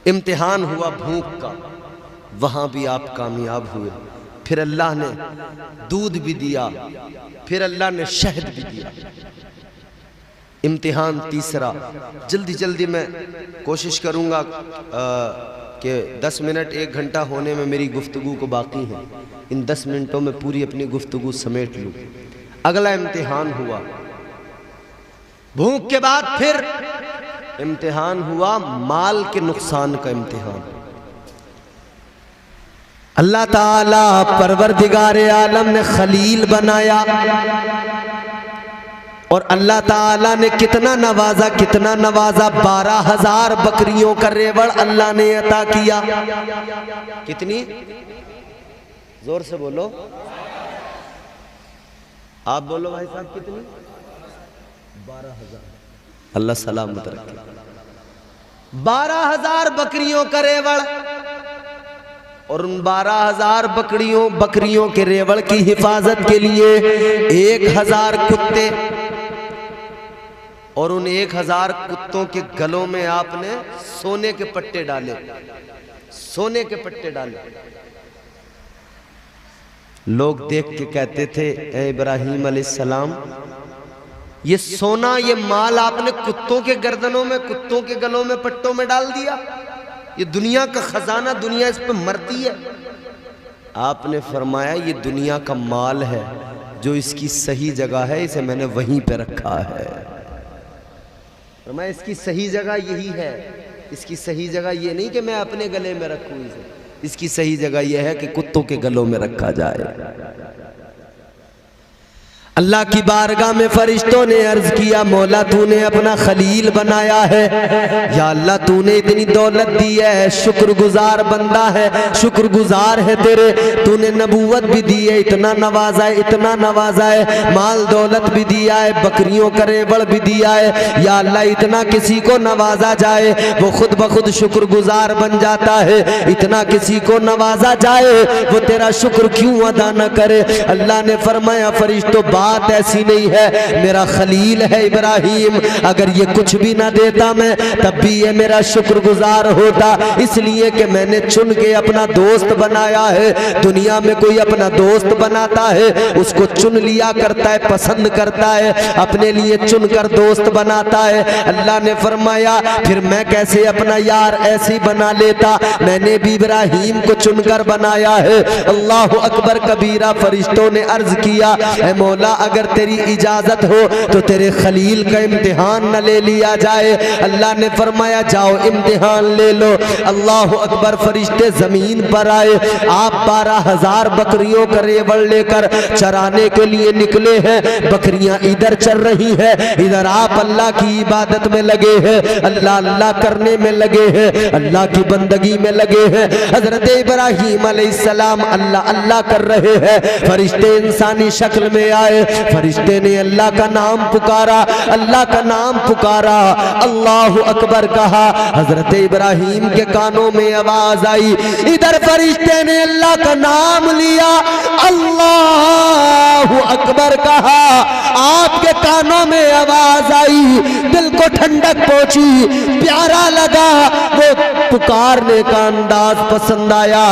इम्तिहान हुआ भूख का, वहां भी आप कामयाब हुए। फिर अल्लाह ने दूध भी दिया, फिर अल्लाह ने शहद भी दिया। इम्तिहान तीसरा। जल्दी जल्दी मैं कोशिश करूंगा कि 10 मिनट 1 घंटा होने में मेरी गुफ्तगू को बाकी है, इन 10 मिनटों में पूरी अपनी गुफ्तगू समेट लूं। अगला इम्तिहान हुआ भूख के बाद, फिर इम्तिहान हुआ माल के नुकसान का इम्तिहान। अल्लाह ताला परवरदिगार आलम ने खलील बनाया और अल्लाह ताला ने कितना नवाजा, कितना नवाजा। 12,000 बकरियों का रेवड़ अल्लाह ने अता किया। कितनी? जोर से बोलो, आप बोलो भाई साहब, कितनी? 12,000। अल्लाह सलामत रखे। 12,000 बकरियों का रेवड़, और उन 12,000 बकरियों के रेवड़ की हिफाजत के लिए 1,000 कुत्ते, और उन 1,000 कुत्तों के गलों में आपने सोने के पट्टे डाले, सोने के पट्टे डाले। लोग देख के कहते थे, ए इब्राहीम अलैहिस्सलाम, ये सोना, ये माल आपने कुत्तों के गर्दनों में, कुत्तों के गलों में, पट्टों में डाल दिया। ये दुनिया का खजाना, दुनिया इस पे मरती है। आपने फरमाया ये दुनिया का माल है, जो इसकी सही जगह है इसे मैंने वहीं पे रखा है। फरमाया इसकी सही जगह यही है, इसकी सही जगह ये नहीं कि मैं अपने गले में रखूं इसे, इसकी सही जगह यह है कि कुत्तों के गलों में रखा जाए। अल्लाह की बारगाह में फरिश्तों ने अर्ज किया, मौला तूने अपना खलील बनाया है, या अल्लाह तूने इतनी दौलत दी है, शुक्रगुजार बंदा है, शुक्रगुजार है तेरे। तूने नबूवत भी दी है, इतना नवाजा है, इतना नवाजा है, माल दौलत भी दिया है, बकरियों का रेवड़ भी दिया है। या अल्लाह इतना किसी को नवाजा जाए वो खुद ब खुद शुक्रगुजार बन जाता है, इतना किसी को नवाजा जाए वो तेरा शुक्र क्यों अदा न करे। अल्लाह ने फरमाया, फरिश्तों बात ऐसी नहीं है, मेरा खलील है इब्राहीम, अगर ये कुछ भी ना देता मैं तब भी ये मेरा शुक्रगुजार होता, इसलिए कि मैंने चुन के अपना दोस्त बनाया है। दुनिया में कोई अपना दोस्त बनाता है उसको चुन लिया करता है, पसंद करता है, अपने लिए चुनकर दोस्त बनाता है। अल्लाह ने फरमाया फिर मैं कैसे अपना यार ऐसी बना लेता, मैंने भी इब्राहीम को चुनकर बनाया है। अल्लाह अकबर कबीरा। फरिश्तों ने अर्ज किया, ऐ मौला अगर तेरी इजाजत हो तो तेरे खलील का इम्तिहान न ले लिया जाए। अल्लाह ने फरमाया जाओ इम्तिहान ले लो। अल्लाह अकबर। फरिश्ते जमीन पर आए, आप 12,000 बकरियों का रेवड़ लेकर चराने के लिए निकले हैं, बकरियां इधर चल रही हैं, इधर आप अल्लाह की इबादत में लगे हैं, अल्लाह अल्लाह करने में लगे हैं, अल्लाह की बंदगी में लगे हैं। हजरत इब्राहीम अलैहिस्सलाम अल्लाह अल्लाह कर रहे हैं, फरिश्ते इंसानी शक्ल में आए, फरिश्ते ने अल्लाह का नाम पुकारा, अल्लाह का नाम पुकारा, अल्लाह अकबर कहा। हजरत इब्राहीम के कानों में आवाज आई, इधर फरिश्ते ने अल्लाह का नाम लिया, अल्लाह अकबर कहा, आपके कानों में आवाज आई, दिल को ठंडक पहुंची, प्यारा लगा, वो पुकारने का अंदाज पसंद आया,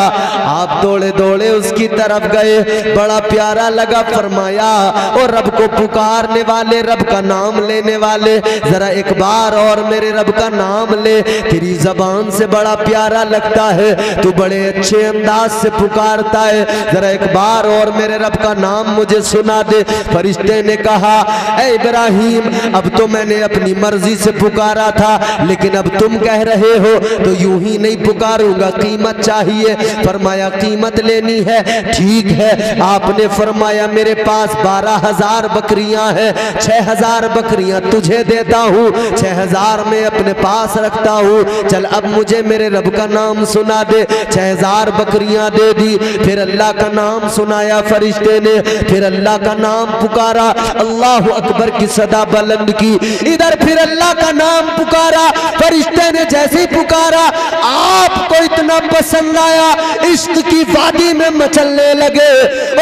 आप दौड़े दौड़े उसकी तरफ गए, बड़ा प्यारा लगा। फरमाया और रब को पुकारने वाले, रब का नाम लेने वाले, जरा एक बार और मेरे रब का नाम ले, तेरी जबान से बड़ा प्यारा लगता है, तू बड़े अच्छे अंदाज से पुकारता है, जरा एक बार और मेरे रब का नाम मुझे मुझे सुना दे। फरिश्ते ने कहा ऐ इब्राहिम अब तो मैंने अपनी मर्जी से पुकारा था, लेकिन अब तुम कह रहे हो तो यूं ही नहीं पुकारूंगा, कीमत चाहिए। फरमाया कीमत लेनी है, ठीक है। आपने फरमाया मेरे पास 12,000 बकरियां हैं, 6,000 बकरियां तुझे देता हूँ, 6,000 में अपने पास रखता हूँ। चल अब मुझे मेरे रब का नाम सुना दे। 6,000 बकरियां दे दी। फिर अल्लाह का नाम सुनाया फरिश्ते ने, फिर अल्लाह का नाम पुकारा, अल्लाह अकबर की सदा बुलंद की। इधर फिर अल्लाह का नाम पुकारा, फरिश्ते ने जैसे ही पुकारा आपको इतना पसंद आया, इश्क की वादी में मचलने लगे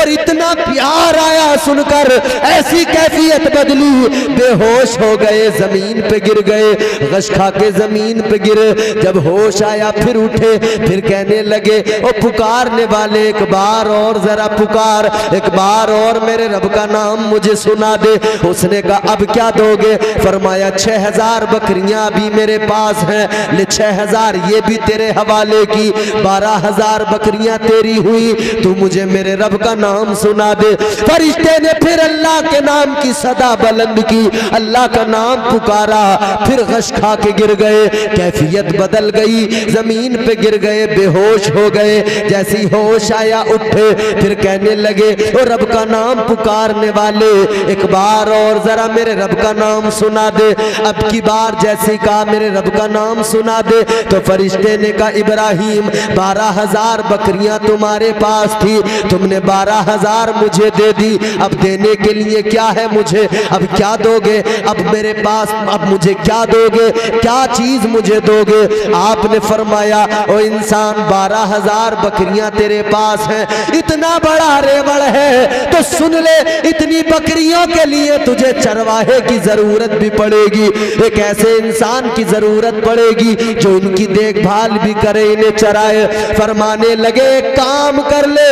और इतना प्यार आया सुनकर, ऐसी कैफियत बदली, बेहोश हो गए, जमीन पे गिर गए, गश खा के जमीन पे गिरे। जब होश आया फिर उठे, फिर कहने लगे ओ पुकारने वाले एक बार और जरा पुकार, एक बार और मेरे रब का नाम मुझे सुना दे। उसने कहा अब क्या दोगे? फरमाया 6,000 बकरियां भी मेरे पास हैं, ले 6,000 ये भी तेरे हवाले की, 12,000 बकरियां तेरी हुई, तू मुझे मेरे रब का नाम सुना दे। फरिश्ते ने फिर अल्लाह के नाम की सदा बुलंद की, अल्लाह का नाम पुकारा, फिर गश खा के गिर गए, कैफियत बदल गई, जमीन पे गिर गए, बेहोश हो गए। जैसी होश आया उठे, फिर कहने लगे ओ रब का नाम पुकारने वाले एक बार और जरा मेरे रब का नाम सुना दे। अब की बार जैसे कहा मेरे रब का नाम सुना दे, तो फरिश्ते ने कहा इब्राहिम 12,000 बकरियां तुम्हारे पास थी, तुमने 12,000 मुझे दे दी, अब देने के लिए क्या है मुझे? अब क्या दोगे? अब मेरे पास अब मुझे क्या दोगे? क्या चीज मुझे दोगे? आपने फरमाया ओ इंसान 12,000 बकरियां तेरे पास हैं, इतना बड़ा रेवड़ है तो सुन ले, इतनी बकरियों के लिए तुझे चरवाहे की जरूरत भी पड़ेगी, एक ऐसे इंसान की जरूरत पड़ेगी जो इनकी देखभाल भी करे, इन्हें चराए। फरमाने लगे काम कर ले,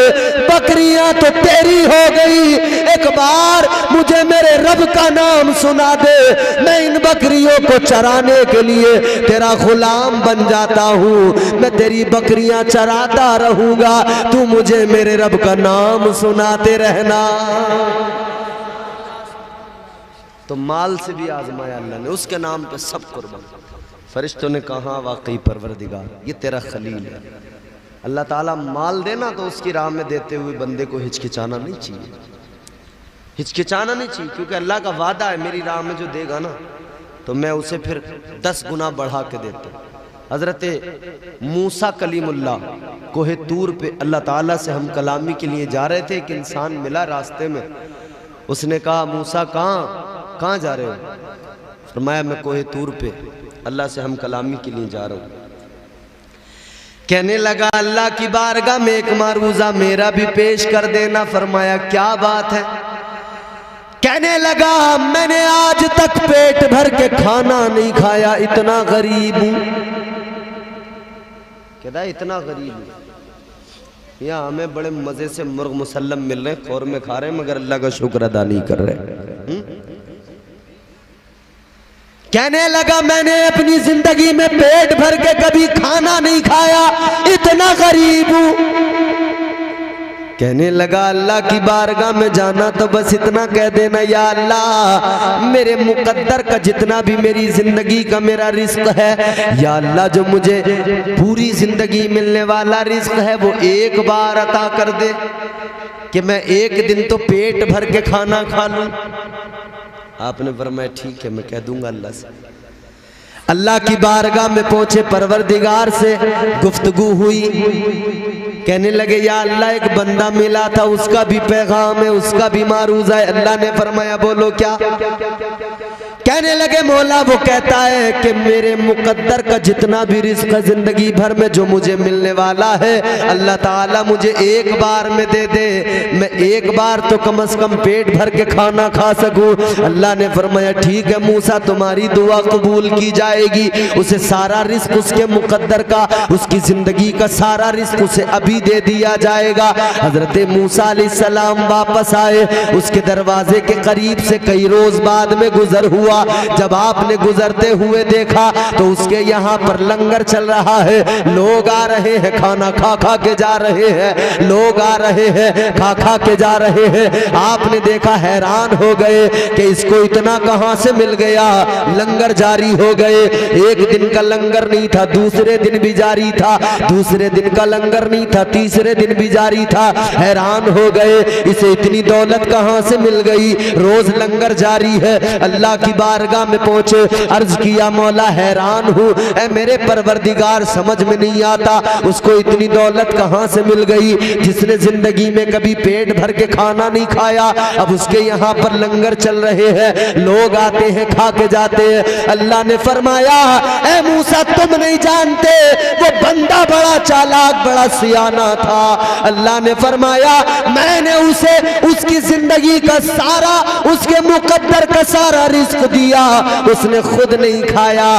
बकरियां तो तेरी हो गई, एक बार मुझे मेरे रब का नाम सुना दे, मैं इन बकरियों को चराने के लिए तेरा गुलाम बन जाता हूँ, मैं तेरी बकरियां चराता रहूंगा, तू मुझे मेरे रब का नाम सुनाते रहना। तो माल से भी आजमाया अल्लाह ने, उसके नाम पे सब कुर्बान। फरिश्तों ने कहा वाकई परवरदिगार ये तेरा खलील है। अल्लाह ताला माल देना तो उसकी राह में देते हुए बंदे को हिचकिचाना नहीं चाहिए, हिचकिचाना नहीं चाहिए, क्योंकि अल्लाह का वादा है मेरी राह में जो देगा ना तो मैं उसे फिर 10 गुना बढ़ा के देता। हजरत मूसा कलीमुल्लाह कोहे तूर पे अल्लाह ताला से हम कलामी के लिए जा रहे थे, एक इंसान मिला रास्ते में, उसने कहा मूसा कहाँ जा रहे हो? फरमाया मैं कोहे तूर पे अल्लाह से हम कलामी के लिए जा रहा हूँ। कहने लगा अल्लाह की बारगाह में एक मारूजा मेरा भी पेश कर देना। फरमाया क्या बात है? कहने लगा मैंने आज तक पेट भर के खाना नहीं खाया, इतना गरीब हूं। कहता इतना गरीब हूं, यहाँ हमें बड़े मजे से मुर्ग मुसल्लम मिल रहे हैं, खौर में खा रहे हैं, मगर अल्लाह का शुक्र अदा नहीं कर रहे। कहने लगा मैंने अपनी जिंदगी में पेट भर के कभी खाना नहीं खाया, इतना गरीब हूं। कहने लगा अल्लाह की बारगाह में जाना तो बस इतना कह देना या अल्लाह मेरे मुकद्दर का जितना भी मेरी जिंदगी का मेरा रिस्क है, या अल्लाह जो मुझे पूरी जिंदगी मिलने वाला रिस्क है वो एक बार अता कर दे कि मैं एक दिन तो पेट भर के खाना खा लूं। आपने फरमाया ठीक है मैं कह दूंगा अल्लाह से। अल्लाह की बारगाह में पहुंचे, परवरदिगार से गुफ्तगू हुई। कहने लगे या अल्लाह एक बंदा मिला था, उसका भी पैगाम है, उसका भी मारूजा है। अल्लाह ने फरमाया बोलो क्या? कहने लगे मौला वो कहता है कि मेरे मुकद्दर का जितना भी रिस्क है जिंदगी भर में जो मुझे मिलने वाला है, अल्लाह ताला मुझे एक बार में दे दे, मैं एक बार तो कम से कम पेट भर के खाना खा सकूं। अल्लाह ने फरमाया ठीक है मूसा तुम्हारी दुआ कबूल की जाएगी, उसे सारा रिस्क उसके मुकद्दर का, उसकी जिंदगी का सारा रिस्क उसे अभी दे दिया जाएगा। हजरत मूसा अलैहिस्सलाम वापस आए, उसके दरवाजे के करीब से कई रोज बाद में गुजर हुआ। जब आपने गुजरते हुए देखा तो उसके यहाँ पर लंगर चल रहा है, लोग आ रहे हैं, खाना खा खा के जा रहे हैं, लोग आ रहे हैं, खा खा के जा रहे हैं। आपने देखा, हैरान हो गए कि इसको इतना कहां से मिल गया। लंगर जारी हो गए, एक दिन का लंगर नहीं था, दूसरे दिन भी जारी था, दूसरे दिन का लंगर नहीं था, तीसरे दिन भी जारी था। हैरान हो गए, इसे इतनी दौलत कहां से मिल गई, रोज लंगर जारी है। अल्लाह की बारगाह में पहुंचे, अर्ज किया, मौला हैरान हूं, ऐ मेरे परवरदिगार, समझ में नहीं आता उसको इतनी दौलत कहां से मिल गई, जिसने जिंदगी में कभी पेट भर के खाना नहीं खाया, अब उसके यहाँ पर लंगर चल रहे हैं, लोग आते हैं, खा के जाते हैं। अल्लाह ने फरमाया, ऐ मूसा तुम नहीं जानते, वो बंदा बड़ा चालाक, बड़ा सियाना था। अल्लाह ने फरमाया, मैंने उसे उसकी जिंदगी का सारा, उसके मुकद्दर का सारा रिस्क दिया, उसने खुद नहीं खाया,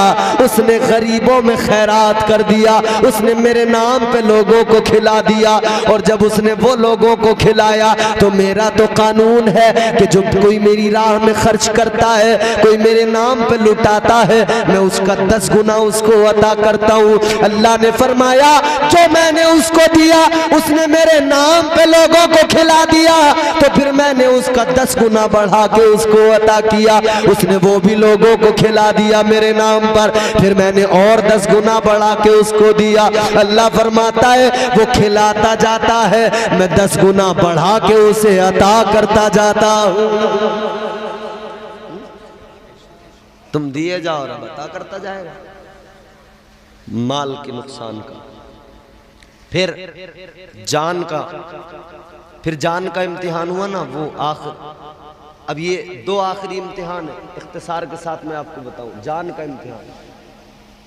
उसने गरीबों में खैरात कर दिया, उसने मेरे नाम पे लोगों को खिला दिया। और जब उसने वो लोगों को खिलाया तो मेरा तो कानून है कि जो कोई मेरी राह में खर्च करता है, कोई मेरे नाम पे लुटाता है, मैं उसका 10 गुना उसको अता करता हूँ। अल्लाह ने फरमाया, जो मैंने उसको दिया उसने मेरे नाम पे लोगों को खिला दिया, तो फिर मैंने उसका 10 गुना बढ़ा के उसको अता किया, उसने वो भी लोगों को खिला दिया मेरे नाम पर, फिर मैंने और 10 गुना बढ़ा के उसको दिया। अल्लाह फरमाता है, वो खिलाता जाता है, मैं 10 गुना बढ़ा के उसे अता करता जाता हूं। तुम दिए जाओ, रब अता करता जाएगा। माल के नुकसान का, फिर जान का, फिर जान का इम्तिहान हुआ ना, वो आखिर। अब ये 2 आखिरी इम्तिहान है, इख्तिसार के साथ मैं आपको बताऊं। जान का इम्तिहान,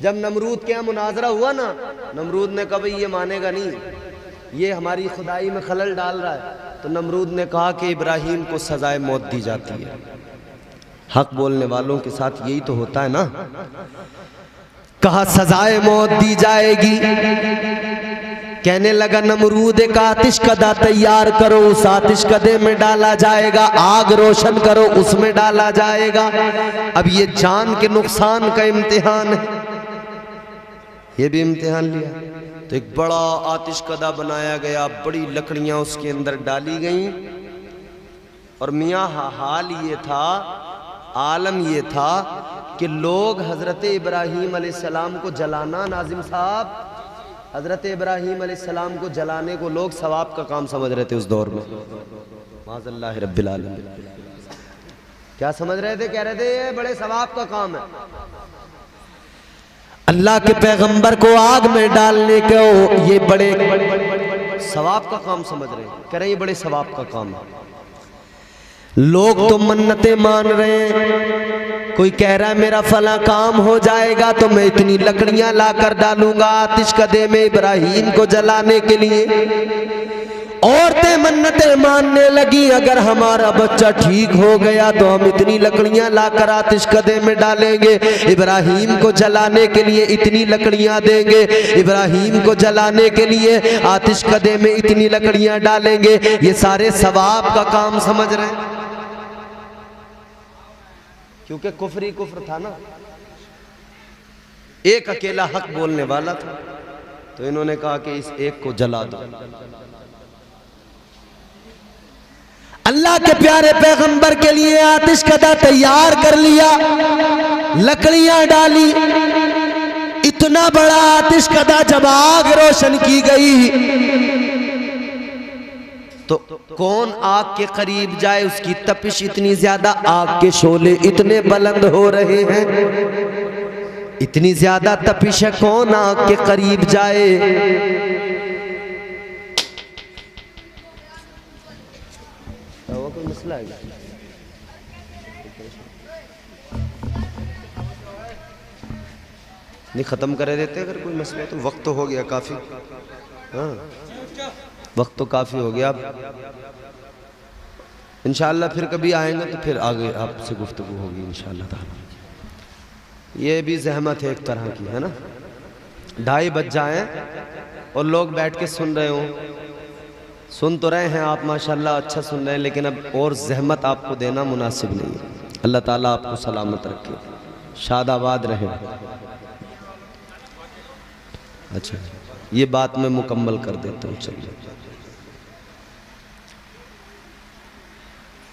जब नमरूद के यहाँ मुनाजरा हुआ ना, नमरूद ने कहा भाई ये मानेगा नहीं, ये हमारी खुदाई में खलल डाल रहा है, तो नमरूद ने कहा कि इब्राहीम को सजाए मौत दी जाती है। हक बोलने वालों के साथ यही तो होता है ना। कहा सजाए मौत दी जाएगी। कहने लगा नमरूद, एक आतिश कदा तैयार करो, उस आतिश कदे में डाला जाएगा, आग रोशन करो, उसमें डाला जाएगा। अब ये जान के नुकसान का इम्तिहान है, ये भी इम्तिहान लिया। तो एक बड़ा आतिश कदा बनाया गया, बड़ी लकड़ियां उसके अंदर डाली गईं, और मियाँ हाल ये था, आलम ये था कि लोग हजरत इब्राहीम अलैहिस्सलाम को जलाना, नाजिम साहब, हजरत इब्राहीम अलैहिस्सलाम को जलाने को लोग सवाब का काम समझ रहे थे उस दौर में। माज़अल्लाह रब्बिल आलमीन, क्या समझ रहे थे? कह रहे थे ये बड़े सवाब का काम है। अल्लाह के पैगंबर को आग में डालने को ये बड़े सवाब का काम समझ रहे हैं, कह रहे ये बड़े सवाब का काम है। लोग तो मन्नतें मान रहे हैं, कोई कह रहा है मेरा फला काम हो जाएगा तो मैं इतनी लकड़ियां लाकर डालूंगा आतिश कदे में इब्राहीम को जलाने के लिए। औरतें मन्नतें मानने लगी, अगर हमारा बच्चा ठीक हो गया तो हम इतनी लकड़ियां लाकर आतिश कदे में डालेंगे, इब्राहीम को जलाने के लिए इतनी लकड़ियां देंगे, इब्राहीम को जलाने के लिए आतिश कदे में इतनी लकड़ियां डालेंगे। ये सारे सवाब का काम समझ रहे हैं, क्योंकि कुफ्र ही कुफ्र था ना। एक अकेला हक बोलने वाला था, तो इन्होंने कहा कि इस एक को जला दो। अल्लाह के प्यारे पैगंबर के लिए आतिश कदा तैयार कर लिया, लकड़ियां डाली, इतना बड़ा आतिश कदा जब आग रोशन की गई तो कौन आग के करीब जाए, उसकी तपिश इतनी ज्यादा, आग के शोले इतने बुलंद हो रहे हैं, इतनी ज्यादा तपिश है, कौन आग के करीब जाए। कोई मसला है? नहीं खत्म कर देते अगर कोई मसला तो। वक्त तो हो गया काफी, हाँ वक्त तो काफी हो गया। इंशाअल्लाह फिर कभी आएंगे तो फिर आगे आपसे गुफ्तगू होगी इंशाअल्लाह ताला। ये भी जहमत है एक तरह की, है ना। 2:30 बज जाए और लोग बैठ के सुन रहे हो, सुन तो रहे हैं आप माशाल्लाह, अच्छा सुन रहे हैं, लेकिन अब और जहमत आपको देना मुनासिब नहीं है। अल्लाह ताला आपको सलामत रखे, शादाबाद रहे। अच्छा, ये बात मैं मुकम्मल कर देता हूँ। चलिए,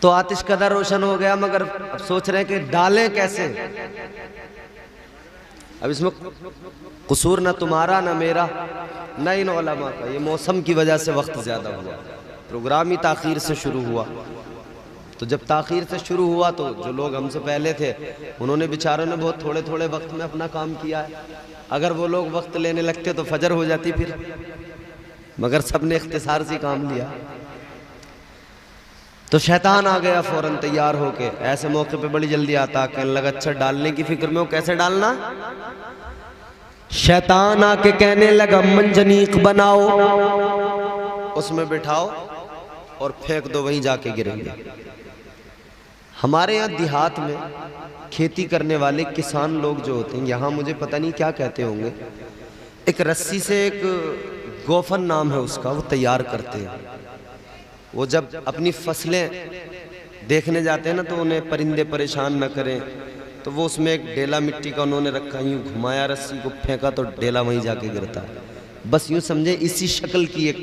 तो आतिश कदा रोशन हो गया, मगर अब सोच रहे हैं कि डालें कैसे। अब इसमें कसूर ना तुम्हारा ना मेरा ना इन उलमा का, ये मौसम की वजह से वक्त ज़्यादा हुआ, प्रोग्राम ही ताख़ीर से शुरू हुआ। तो जब ताख़ीर से शुरू हुआ तो जो लोग हमसे पहले थे उन्होंने बेचारों ने बहुत थोड़े थोड़े वक्त में अपना काम किया है। अगर वो लोग वक्त लेने लगते तो फजर हो जाती फिर, मगर सब ने इख्तिसार से काम लिया। तो शैतान आ गया फौरन तैयार होके, ऐसे मौके पे बड़ी जल्दी आता, कहने लगा अच्छा डालने की फिक्र में हो, कैसे डालना। शैतान आके कहने लगा मंजनीक बनाओ, उसमें बिठाओ और फेंक दो, वहीं जाके गिरेंगे। हमारे यहाँ देहात में खेती करने वाले किसान लोग जो होते हैं, यहाँ मुझे पता नहीं क्या कहते होंगे, एक रस्सी से एक गोफन नाम है उसका, वो तैयार करते हैं। वो जब अपनी फसलें देखने जाते हैं ना तो उन्हें परिंदे परेशान न करें, तो वो उसमें एक डेला मिट्टी का उन्होंने रखा, यूँ घुमाया रस्सी को, फेंका तो डेला वहीं जाके गिरता है। बस यूँ समझे इसी शक्ल की एक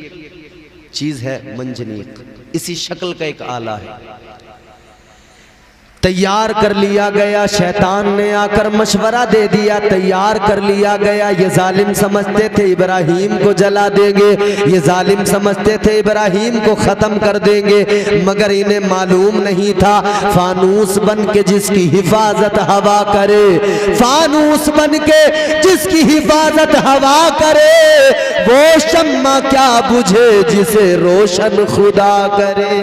चीज़ है मंजनीक, इसी शक्ल का एक आला है। तैयार कर लिया गया, शैतान ने आकर मशवरा दे दिया, तैयार कर लिया गया। ये जालिम समझते थे इब्राहीम को जला देंगे, ये जालिम समझते थे इब्राहीम को ख़त्म कर देंगे, मगर इन्हें मालूम नहीं था फानूस बन के जिसकी हिफाजत हवा करे, फानूस बन के जिसकी हिफाजत हवा करे, वो शम्मा क्या बुझे जिसे रोशन खुदा करे।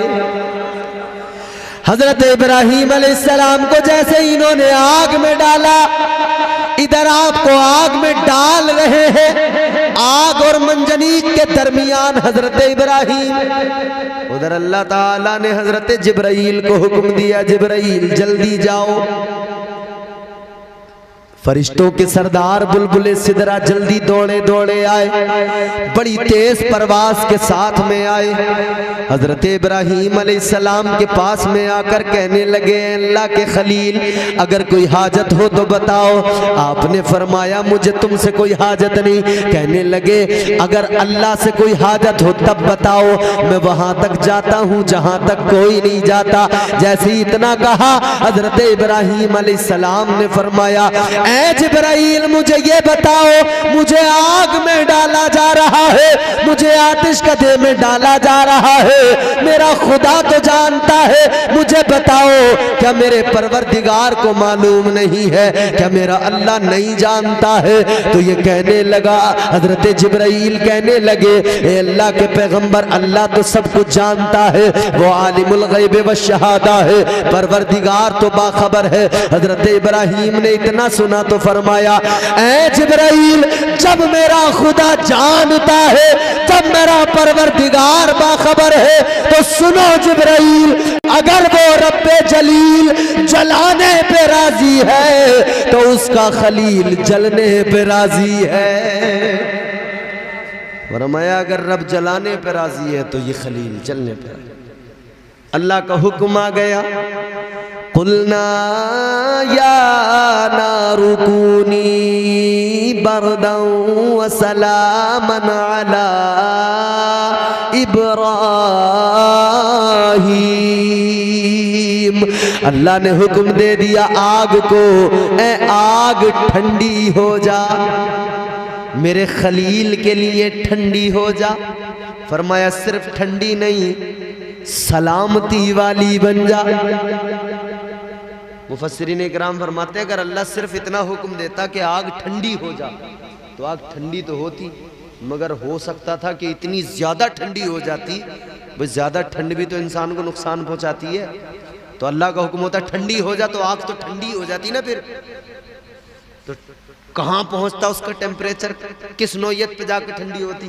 हजरत इब्राहीम अलैहिस्सलाम को जैसे इन्होंने आग में डाला, इधर आपको आग में डाल रहे हैं, आग और मंजनीक के दरमियान हजरत इब्राहीम, उधर अल्लाह ताला ने हजरत जिब्राईल को हुक्म दिया, जिब्राईल जल्दी जाओ। फरिश्तों के सरदार बुलबुले सिदरा जल्दी दौड़े दौड़े आए, बड़ी तेज परवास के साथ में आए। हजरत इब्राहीम अलैहिस्सलाम के पास में आकर कहने लगे अल्लाह के खलील, अगर कोई हाजत हो तो बताओ। आपने फरमाया मुझे तुमसे कोई हाजत नहीं। कहने लगे अगर अल्लाह से कोई हाजत हो तब बताओ, मैं वहां तक जाता हूं जहां तक कोई नहीं जाता। जैसे ही इतना कहा, हजरत इब्राहीम अलैहिस्सलाम ने फरमाया ऐ जिब्राईल मुझे ये बताओ, मुझे आग में डाला जा रहा है, मुझे आतिश कदे में डाला जा रहा है, मेरा खुदा तो जानता है, मुझे बताओ क्या मेरे परवरदिगार को मालूम नहीं है, क्या मेरा अल्लाह नहीं जानता है। तो ये कहने लगा, हजरत जिब्राईल कहने लगे ए अल्लाह के पैगंबर, अल्लाह तो सब कुछ जानता है, वो आलिमुल गैब व शहादा है, परवरदिगार तो बाखबर है। हजरत इब्राहीम ने इतना सुना तो फरमाया ऐ जिब्राईल, जब मेरा खुदा जानता है, जब मेरा परवरदिगार बाखबर है, तो सुनो जिब्राईल, अगर वो रब्बे जलील जलाने पे राजी है तो उसका खलील जलने पे राजी है। फरमाया अगर रब जलाने पे राजी है तो ये खलील जलने पे राजी। अल्लाह का हुक्म आ गया, कुलना या नारु कूनी बरदन व सलामन अला इब्राहीम। अल्लाह ने हुक्म दे दिया आग को, ए आग ठंडी हो जा, मेरे खलील के लिए ठंडी हो जा। फरमाया सिर्फ ठंडी नहीं, सलामती वाली बन जा। मुफस्सिरीन इकराम फरमाते हैं अगर अल्लाह सिर्फ इतना हुक्म देता कि आग ठंडी हो जा तो आग ठंडी तो होती, मगर हो सकता था कि इतनी ज़्यादा ठंडी हो जाती। बस ज़्यादा ठंड भी तो इंसान को नुकसान पहुंचाती है, तो अल्लाह का हुक्म होता ठंडी हो जा तो आग तो ठंडी हो जाती ना। फिर तो कहाँ पहुंचता उसका टेम्परेचर, किस नौयत पे जाकर ठंडी होती।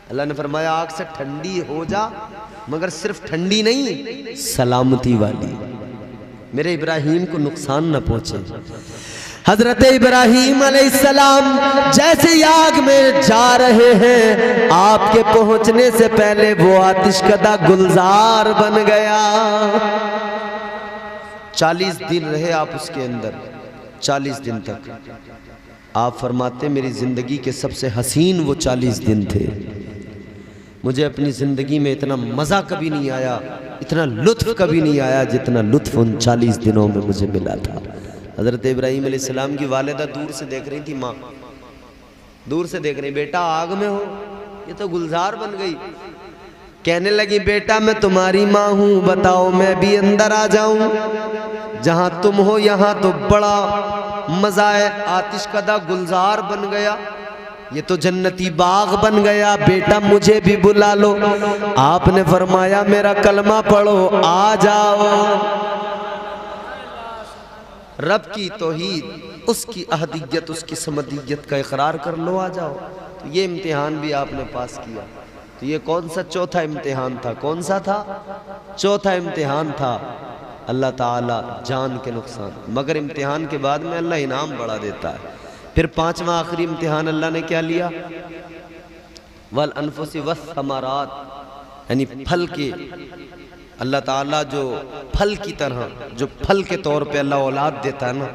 अल्लाह ने फरमाया आग से ठंडी हो जा, मगर सिर्फ ठंडी नहीं, सलामती वाली, मेरे इब्राहीम को नुकसान न पहुंचे। हजरत इब्राहीम अलैहिस्सलाम जैसे आग में जा रहे हैं, आपके पहुंचने से पहले वो आतिशकदा गुलजार बन गया। 40 दिन रहे आप उसके अंदर, 40 दिन तक। आप फरमाते मेरी ज़िंदगी के सबसे हसीन वो 40 दिन थे। मुझे अपनी ज़िंदगी में इतना मज़ा कभी नहीं आया, इतना लुत्फ़ कभी नहीं आया जितना लुत्फ़ उन 40 दिनों में मुझे मिला था। हज़रत इब्राहीम अलैहिस्सलाम की वालिदा दूर से देख रही थी, माँ दूर से देख रही, बेटा आग में हो, ये तो गुलजार बन गई। कहने लगी बेटा मैं तुम्हारी माँ हूँ, बताओ मैं भी अंदर आ जाऊं? जहां तुम हो यहाँ तो बड़ा मजा है, आतिश कदा गुलजार बन गया, ये तो जन्नती बाग बन गया, बेटा मुझे भी बुला लो। आपने फरमाया मेरा कलमा पढ़ो, आ जाओ। रब की तौहीद, उसकी अहदियत, उसकी समदियत का इकरार कर लो, आ जाओ। तो ये इम्तिहान भी आपने पास किया। तो ये कौन सा चौथा इम्तिहान था? कौन सा था? चौथा इम्तिहान था अल्लाह ताला जान के नुकसान। मगर इम्तिहान के बाद में अल्लाह इनाम बढ़ा देता है। फिर पांचवा आखिरी इम्तिहान अल्लाह ने क्या लिया? वल अनफुसी वस समारात, यानी फल के, अल्लाह ताला जो फल की तरह, जो फल के तौर पे अल्लाह औलाद देता है ना,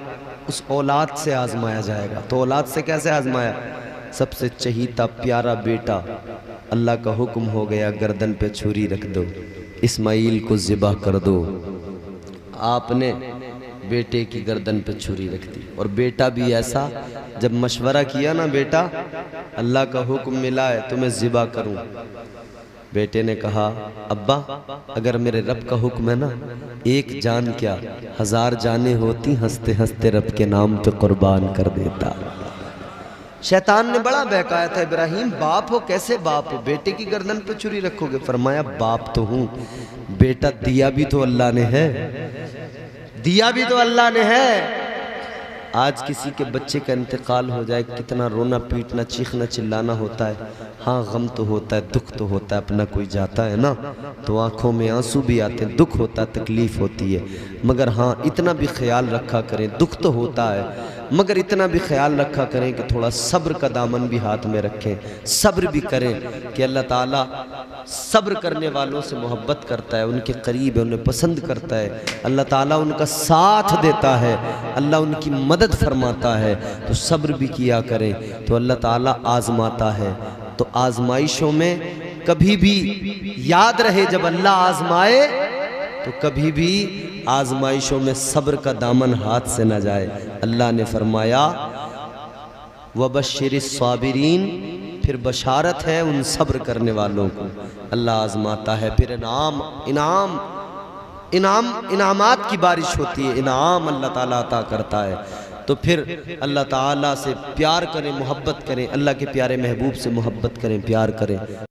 उस औलाद से आजमाया जाएगा। तो औलाद से कैसे आजमाया? सबसे चहीता प्यारा बेटा, अल्लाह का हुक्म हो गया गर्दन पे छुरी रख दो, इस्माइल को ज़िबा कर दो। आपने बेटे की गर्दन पे छुरी रख दी। और बेटा भी ऐसा, जब मशवरा किया ना, बेटा अल्लाह का हुक्म मिला है तुम्हें ज़िबा करूं, बेटे ने कहा अब्बा अगर मेरे रब का हुक्म है ना, एक जान क्या 1000 जानें होती, हंसते हंसते रब के नाम पे कुर्बान कर देता। शैतान ने बड़ा बहकाया था, इब्राहिम बाप हो, कैसे बाप हो, बेटे की गर्दन पे छुरी रखोगे? फरमाया बाप तो हूँ, बेटा दिया भी तो अल्लाह ने है, दिया भी तो अल्लाह ने है। आज किसी के बच्चे का इंतकाल हो जाए, कितना रोना पीटना, चीखना चिल्लाना होता है। हाँ गम तो होता है, दुख तो होता है, अपना कोई जाता है ना तो आंखों में आंसू भी आते हैं, दुख होता है, तकलीफ होती है। मगर हाँ इतना भी ख्याल रखा करें, दुख तो होता है मगर इतना भी ख्याल रखा करें कि थोड़ा सब्र का दामन भी हाथ में रखें, सब्र भी करें कि अल्लाह ताला सब्र करने वालों से मोहब्बत करता है, उनके करीब है, उन्हें पसंद करता है, अल्लाह ताला उनका साथ देता है, अल्लाह उनकी मदद फरमाता है। तो सब्र भी किया करें। तो अल्लाह ताला आजमाता है। तो आजमाइशों में कभी भी याद रहे, जब अल्लाह आजमाए तो कभी भी आजमाइशों में सब्र का दामन हाथ से न जाए। अल्लाह ने फरमाया वबश्शिरिस साबिरीन, फिर बशारत है उन सब्र करने वालों को। अल्लाह आजमाता है, फिर इनामात की बारिश होती है, इनाम अल्लाह ताला अता करता है। तो फिर अल्लाह ताला से प्यार करें, मोहब्बत करें, अल्लाह के प्यारे महबूब से मोहब्बत करें, प्यार करें।